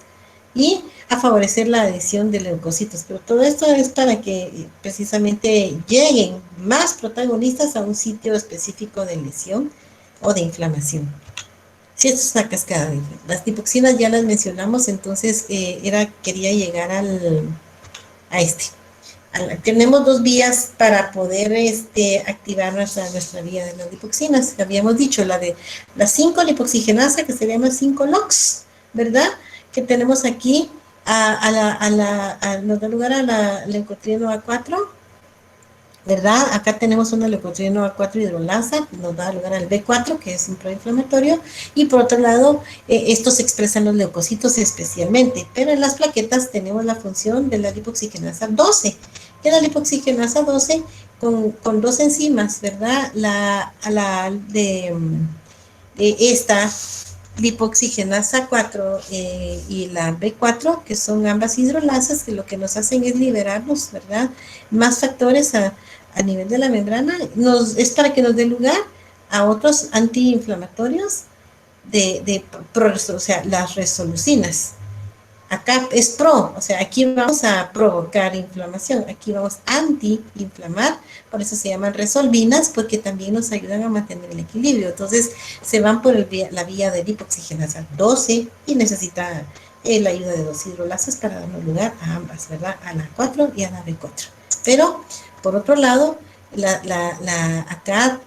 y a favorecer la adhesión de leucocitos. Pero todo esto es para que precisamente lleguen más protagonistas a un sitio específico de lesión o de inflamación. Sí, esto es una cascada. Las tipoxinas ya las mencionamos, entonces quería llegar a tenemos dos vías para poder activar nuestra vía de las lipoxinas. Habíamos dicho la de la 5-lipoxigenasa, que se llama 5-LOX, ¿verdad? Que tenemos aquí, nos da lugar a la leucotrieno A4, ¿verdad? Acá tenemos una leucotrieno A4 hidrolasa, nos da lugar al B4, que es un proinflamatorio, y por otro lado, estos se expresan los leucocitos especialmente, pero en las plaquetas tenemos la función de la lipoxigenasa 12, que la lipoxigenasa 12 con dos enzimas, ¿verdad? Esta lipoxigenasa 4 y la B4, que son ambas hidrolasas, que lo que nos hacen es liberarnos, ¿verdad? Más factores a nivel de la membrana, es para que nos dé lugar a otros antiinflamatorios o sea, las resolucinas. Acá es o sea, aquí vamos a provocar inflamación, aquí vamos a antiinflamar, por eso se llaman resolvinas, porque también nos ayudan a mantener el equilibrio. Entonces, se van por la vía de lipoxigenasa 12 y necesita la ayuda de dos hidrolasas para darnos lugar a ambas, ¿verdad? A la 4 y a la B4. Pero, por otro lado, acá,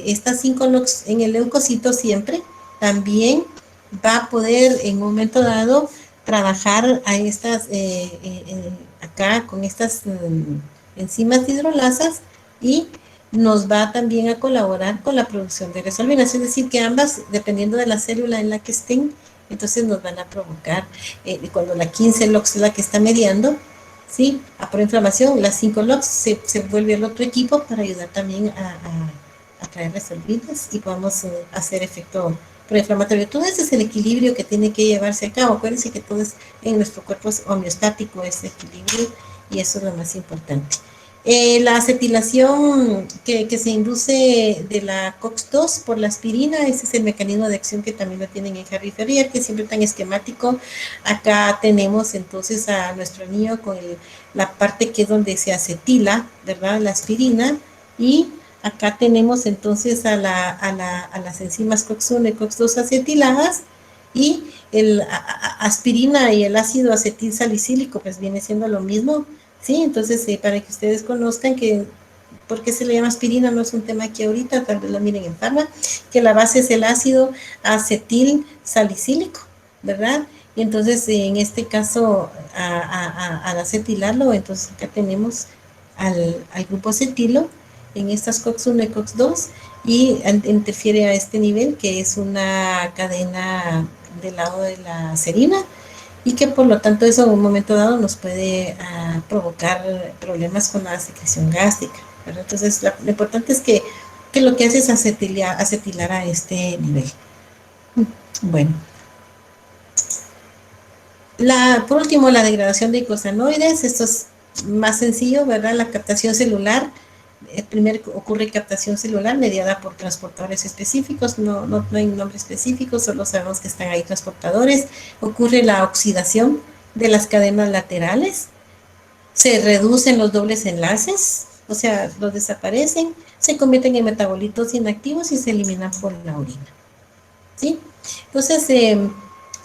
estas 5-LOX en el leucocito siempre también va a poder en un momento dado trabajar a estas, acá con estas enzimas hidrolasas y nos va también a colaborar con la producción de resolvinas, es decir, que ambas, dependiendo de la célula en la que estén, entonces nos van a provocar, cuando la 15-LOX es la que está mediando, ¿sí? A proinflamación, la 5-LOX se vuelve el otro equipo para ayudar también a traer resolvinas y podamos hacer efecto proinflamatorio. Todo ese es el equilibrio que tiene que llevarse a cabo. Acuérdense que todo en nuestro cuerpo es homeostático, ese equilibrio, y eso es lo más importante. La acetilación que se induce de la COX-2 por la aspirina, ese es el mecanismo de acción que también lo tienen en Harry Ferrier, que es siempre tan esquemático. Acá tenemos entonces a nuestro niño con la parte que es donde se acetila, ¿verdad? La aspirina, y acá tenemos entonces a las enzimas COX-1 y COX-2 acetiladas, Y el aspirina y el ácido acetil salicílico pues viene siendo lo mismo, ¿sí? Entonces, para que ustedes conozcan que por qué se le llama aspirina no es un tema aquí ahorita, tal vez lo miren en Pharma, que la base es el ácido acetil salicílico, ¿verdad? Y entonces, en este caso, al acetilarlo, entonces acá tenemos al grupo acetilo en estas COX-1 y COX-2 y interfiere a este nivel, que es una cadena del lado de la serina, y que por lo tanto eso en un momento dado nos puede provocar problemas con la secreción gástrica, ¿verdad? Entonces, lo importante es que lo que hace es acetilar a este nivel. Bueno. Por último, la degradación de icosanoides. Esto es más sencillo, ¿verdad? La captación celular. Primero ocurre captación celular mediada por transportadores específicos, no hay un nombre específico, solo sabemos que están ahí transportadores. Ocurre la oxidación de las cadenas laterales, se reducen los dobles enlaces, o sea, los desaparecen, se convierten en metabolitos inactivos y se eliminan por la orina, ¿sí? Entonces,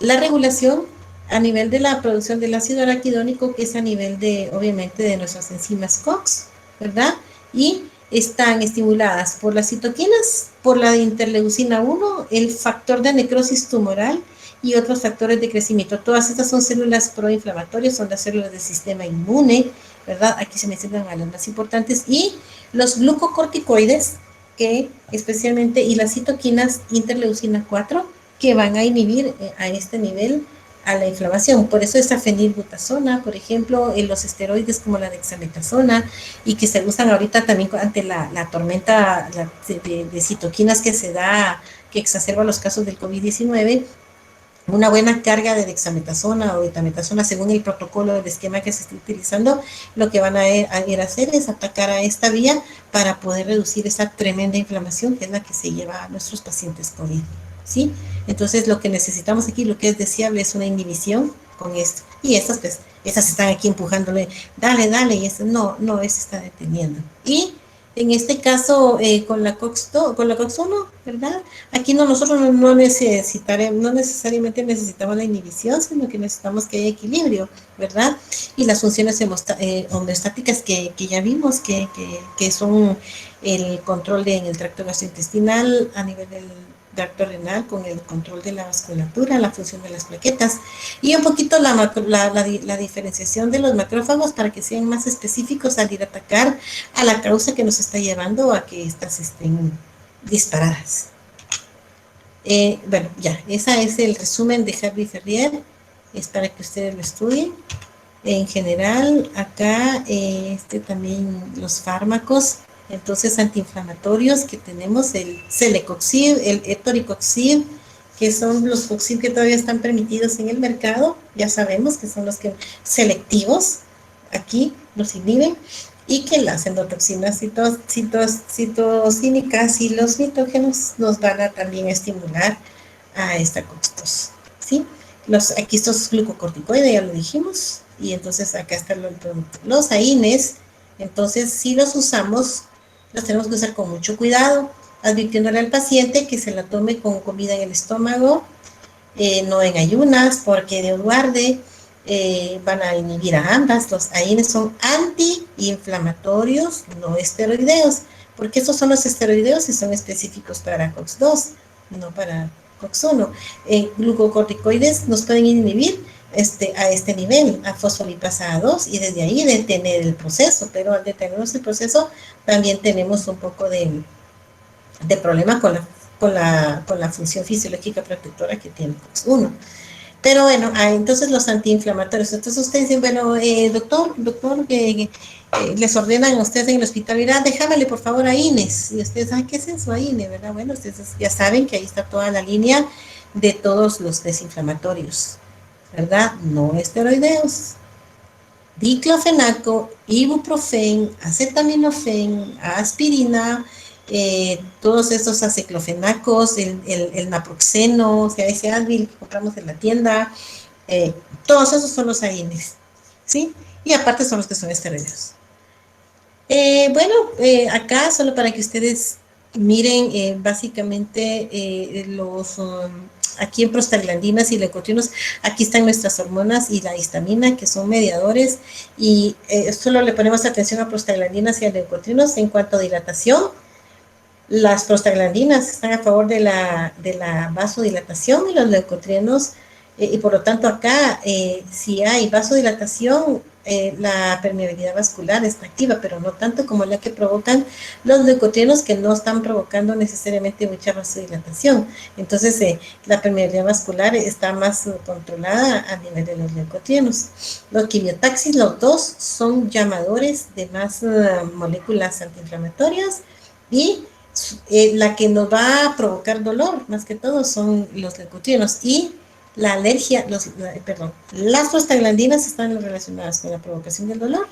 la regulación a nivel de la producción del ácido araquidónico, que es a nivel de, obviamente, de nuestras enzimas COX, ¿verdad? Y están estimuladas por las citoquinas, por la interleucina 1, el factor de necrosis tumoral y otros factores de crecimiento. Todas estas son células proinflamatorias, son las células del sistema inmune, ¿verdad? Aquí se mencionan a las más importantes. Y los glucocorticoides, que especialmente, y las citoquinas interleucina 4, que van a inhibir a este nivel a la inflamación. Por eso esta fenilbutasona, por ejemplo, en los esteroides como la dexametasona, y que se usan ahorita también ante la tormenta de citoquinas que se da, que exacerba los casos del COVID-19, una buena carga de dexametasona o betametasona según el protocolo del esquema que se está utilizando, lo que van a ir a hacer es atacar a esta vía para poder reducir esa tremenda inflamación que es la que se lleva a nuestros pacientes COVID, ¿sí? Entonces, lo que necesitamos aquí, lo que es deseable, es una inhibición con esto. Y estas, pues, estas están aquí empujándole, dale, y esta no se está deteniendo. Y en este caso, con la COX-1, ¿verdad? Aquí nosotros no necesariamente necesitamos la inhibición, sino que necesitamos que haya equilibrio, ¿verdad? Y las funciones homeostáticas que ya vimos, que son el control en el tracto gastrointestinal a nivel del tracto renal, con el control de la vasculatura, la función de las plaquetas, y un poquito la diferenciación de los macrófagos para que sean más específicos al ir a atacar a la causa que nos está llevando a que estas estén disparadas. Bueno, ya, ese es el resumen de Harvey Ferrier, es para que ustedes lo estudien. En general, acá, también los fármacos, entonces antiinflamatorios que tenemos, el Celecoxib, el Etoricoxib, que son los Coxib que todavía están permitidos en el mercado, ya sabemos que son los que selectivos, aquí los inhiben, y que las endotoxinas citocínicas y los nitógenos nos van a también estimular a esta COX-2, ¿sí? Aquí estos glucocorticoides, ya lo dijimos, y entonces acá está el producto. Los AINES, entonces si los usamos, los tenemos que usar con mucho cuidado, advirtiéndole al paciente que se la tome con comida en el estómago, no en ayunas, porque Dios guarde, van a inhibir a ambas. Los AINES son antiinflamatorios, no esteroideos, porque estos son los esteroideos y son específicos para COX-2, no para COX-1. Glucocorticoides nos pueden inhibir a este nivel, a fosfolipasa A2, y desde ahí detener el proceso, pero al detenernos el proceso también tenemos un poco de problema con la función fisiológica protectora que tiene COX-1. Pero bueno, entonces los antiinflamatorios. Entonces ustedes dicen, bueno, doctor, les ordenan a ustedes en el hospital, mira, déjamele por favor a AINES. Y ustedes, ¿qué es eso AINE, verdad? Bueno, ustedes ya saben que ahí está toda la línea de todos los desinflamatorios, ¿verdad? No esteroideos. Diclofenaco, ibuprofen, acetaminofén, aspirina, todos estos aceclofenacos, el naproxeno, o sea, ese Advil que compramos en la tienda, todos esos son los AINES, ¿sí? Y aparte son los que son esteroideos. Bueno, acá solo para que ustedes miren básicamente aquí en prostaglandinas y leucotrienos, aquí están nuestras hormonas y la histamina, que son mediadores, y solo le ponemos atención a prostaglandinas y a leucotrienos en cuanto a dilatación. Las prostaglandinas están a favor de la vasodilatación y los leucotrienos, y por lo tanto acá, si hay vasodilatación, la permeabilidad vascular está activa, pero no tanto como la que provocan los leucotrienos, que no están provocando necesariamente mucha vasodilatación. Entonces, la permeabilidad vascular está más controlada a nivel de los leucotrienos. Los quimiotaxis, los dos, son llamadores de más moléculas antiinflamatorias, y la que nos va a provocar dolor, más que todo, son los leucotrienos, y la alergia, las prostaglandinas están relacionadas con la provocación del dolor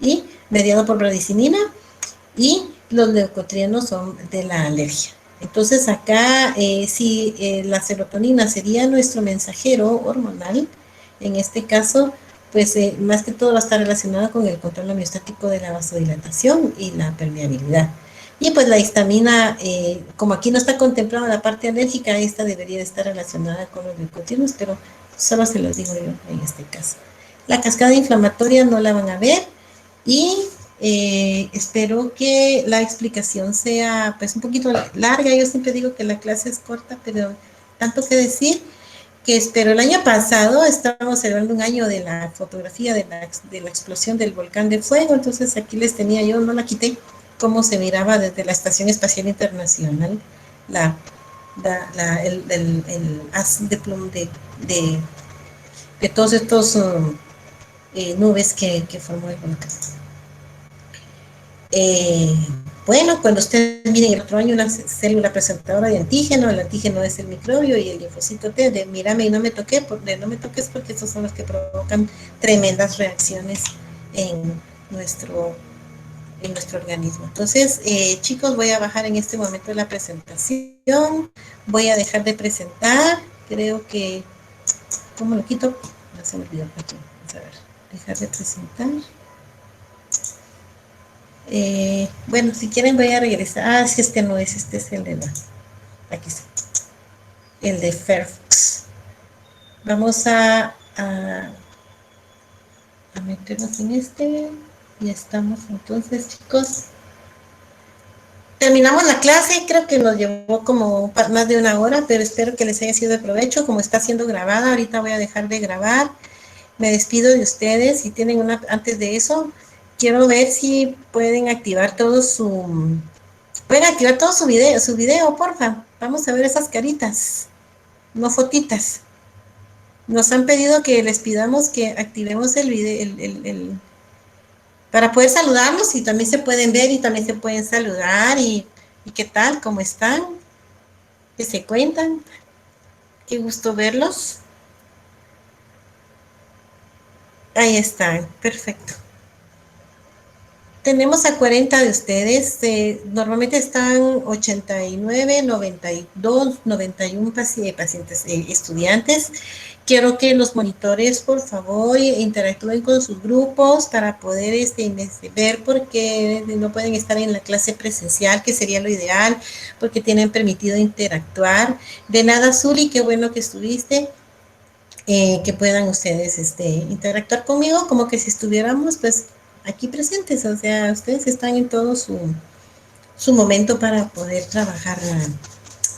y mediado por radicinina, y los leucotrienos son de la alergia. Entonces acá, si la serotonina sería nuestro mensajero hormonal, en este caso, pues más que todo va a estar relacionado con el control homeostático de la vasodilatación y la permeabilidad. Y pues la histamina, como aquí no está contemplada la parte alérgica, esta debería estar relacionada con los leucotrienos, pero solo se los digo yo en este caso. La cascada inflamatoria no la van a ver, y espero que la explicación sea pues un poquito larga. Yo siempre digo que la clase es corta, pero tanto que decir, que espero. El año pasado estábamos celebrando un año de la fotografía de la explosión del volcán de fuego, entonces aquí les tenía yo, no la quité, cómo se miraba desde la Estación Espacial Internacional el haz de plomo de todos estos nubes que formó el volcán. Bueno, cuando ustedes miren el otro año una célula presentadora de antígeno, el antígeno es el microbio, y el linfocito T de mírame y no me toques, porque estos son los que provocan tremendas reacciones en nuestro organismo. Entonces, chicos, voy a bajar en este momento la presentación, voy a dejar de presentar, creo que, ¿cómo lo quito? No se me olvidó aquí, vamos a ver, dejar de presentar. Bueno, si quieren voy a regresar, si este no es, este es el de aquí está, el de Fairfax. Vamos a meternos en este. Ya estamos entonces, chicos. Terminamos la clase, creo que nos llevó como más de una hora, pero espero que les haya sido de provecho. Como está siendo grabada, ahorita voy a dejar de grabar. Me despido de ustedes. Si tienen una, antes de eso, quiero ver si pueden activar todo su video, porfa. Vamos a ver esas caritas, no fotitas. Nos han pedido que les pidamos que activemos el video, para poder saludarlos, y también se pueden ver y también se pueden saludar, y qué tal, cómo están, que se cuentan, qué gusto verlos. Ahí están, perfecto. Tenemos a 40 de ustedes, normalmente están 89, 92, 91 pacientes, estudiantes. Quiero que los monitores, por favor, interactúen con sus grupos para poder ver por qué no pueden estar en la clase presencial, que sería lo ideal, porque tienen permitido interactuar. De nada, Zuli, qué bueno que estuviste. Que puedan ustedes interactuar conmigo como que si estuviéramos pues aquí presentes, o sea, ustedes están en todo su momento para poder trabajar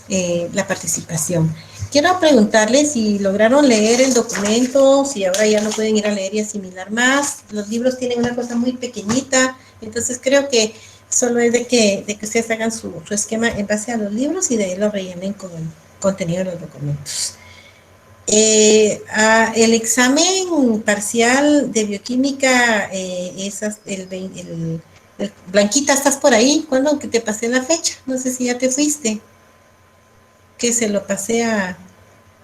la participación. Quiero preguntarles si lograron leer el documento, si ahora ya no pueden ir a leer y asimilar más. Los libros tienen una cosa muy pequeñita, entonces creo que solo es de que ustedes hagan su esquema en base a los libros y de ahí lo rellenen con el contenido de los documentos. El examen parcial de bioquímica, Blanquita, ¿estás por ahí? ¿Cuándo que te pasé la fecha? No sé si ya te fuiste. Que se lo pasé a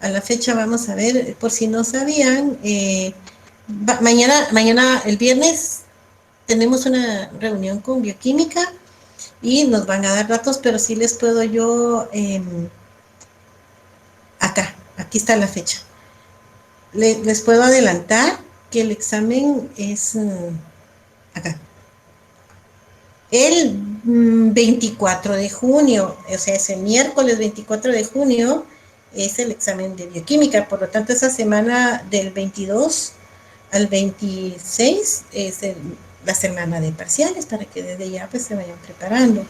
la fecha, vamos a ver, por si no sabían, mañana, el viernes, tenemos una reunión con bioquímica y nos van a dar datos, pero sí les puedo yo, aquí está la fecha. Les puedo adelantar que el examen es acá. El 24 de junio, o sea, ese miércoles 24 de junio, es el examen de bioquímica. Por lo tanto, esa semana del 22 al 26 es la semana de parciales, para que desde ya pues se vayan preparando.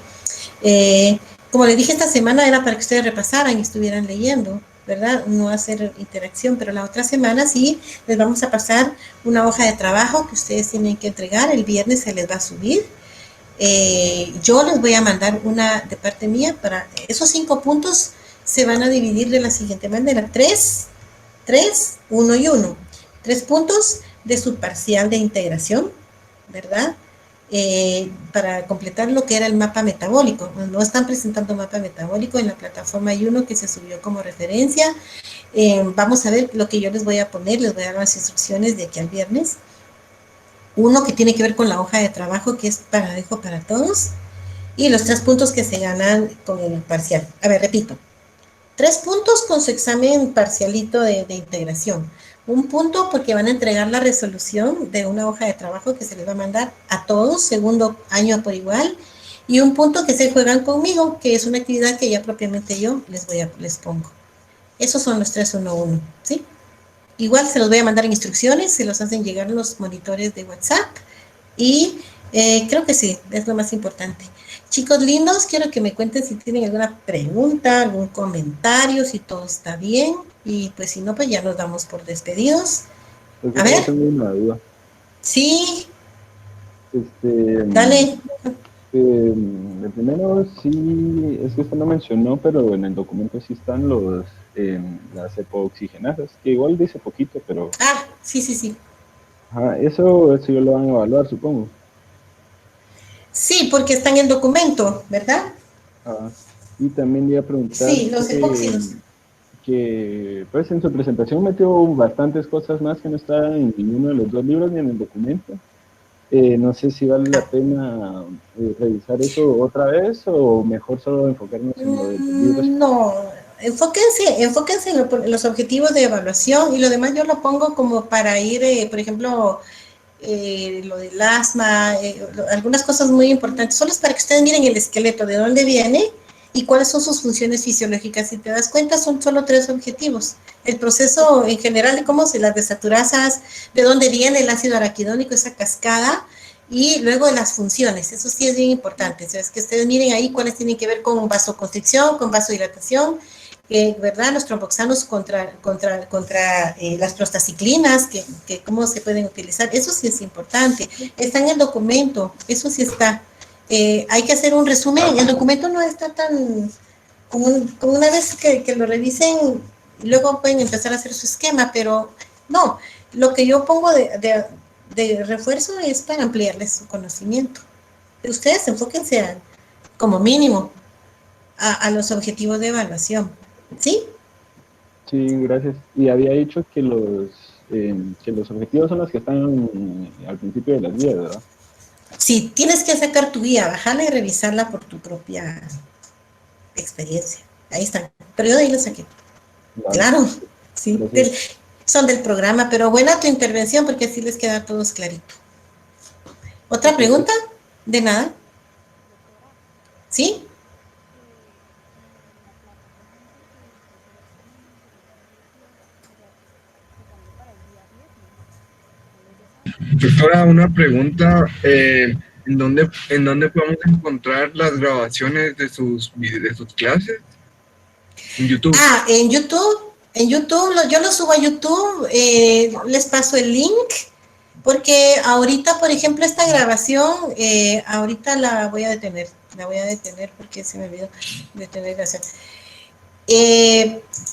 Como les dije, esta semana era para que ustedes repasaran y estuvieran leyendo, ¿verdad? No hacer interacción, pero la otra semana sí les vamos a pasar una hoja de trabajo que ustedes tienen que entregar. El viernes se les va a subir. Yo les voy a mandar una de parte mía. Para esos 5 puntos se van a dividir de la siguiente manera: 3, 1 y 1. 3 puntos de su parcial de integración, ¿verdad? Para completar lo que era el mapa metabólico. No están presentando mapa metabólico en la plataforma. Hay uno que se subió como referencia. Vamos a ver lo que yo les voy a poner. Les voy a dar las instrucciones de aquí al viernes. Uno que tiene que ver con la hoja de trabajo, que es dejo para todos, y los 3 puntos que se ganan con el parcial. A ver, repito: 3 puntos con su examen parcialito de integración. 1 punto porque van a entregar la resolución de una hoja de trabajo que se les va a mandar a todos, segundo año por igual, y 1 punto que se juegan conmigo, que es una actividad que ya propiamente yo les pongo. Esos son los 3, 1, 1, ¿sí? Igual se los voy a mandar en instrucciones, se los hacen llegar los monitores de WhatsApp, y creo que sí, es lo más importante. Chicos lindos, quiero que me cuenten si tienen alguna pregunta, algún comentario, si todo está bien, y pues si no, pues ya nos damos por despedidos. Pues A ver. tengo una duda. Sí. Dale. El primero, sí, es que usted no mencionó, pero en el documento sí están las epoxigenasas, que igual dice poquito, pero... Ah, sí. Ajá, eso yo lo van a evaluar, supongo. Sí, porque está en el documento, ¿verdad? Y también le iba a preguntar... Sí, los epóxidos. Que pues en su presentación metió bastantes cosas más que no están en ninguno de los 2 libros ni en el documento. No sé si vale la pena revisar eso otra vez o mejor solo enfocarnos en lo de los libros. No, enfóquense en los objetivos de evaluación, y lo demás yo lo pongo como para ir, por ejemplo, lo del asma, algunas cosas muy importantes. Solo es para que ustedes miren el esqueleto, de dónde viene y cuáles son sus funciones fisiológicas. Si te das cuenta, son solo 3 objetivos. El proceso en general de cómo se las desaturasas, de dónde viene el ácido araquidónico, esa cascada, y luego las funciones. Eso sí es bien importante. O sea, es que ustedes miren ahí cuáles tienen que ver con vasoconstricción, con vasodilatación, ¿verdad? Los tromboxanos contra las prostaciclinas, que cómo se pueden utilizar. Eso sí es importante. Está en el documento, eso sí está. Hay que hacer un resumen. El documento no está tan... Como una vez que lo revisen, luego pueden empezar a hacer su esquema, pero no. Lo que yo pongo de refuerzo es para ampliarles su conocimiento. Ustedes enfóquense como mínimo a los objetivos de evaluación. ¿Sí? Sí, gracias. Y había dicho que los objetivos son los que están al principio de las guías, ¿verdad? Sí, tienes que sacar tu guía, bajarla y revisarla por tu propia experiencia. Ahí están. Pero yo de ahí lo saqué. Vale. Claro, sí. Son del programa, pero buena tu intervención porque así les queda a todos clarito. ¿Otra pregunta? ¿De nada? ¿Sí? Doctora, una pregunta, ¿en dónde podemos encontrar las grabaciones de sus clases? ¿En YouTube? En YouTube, yo lo subo a YouTube, les paso el link, porque ahorita, por ejemplo, esta grabación, ahorita la voy a detener porque se me olvidó detener la grabación.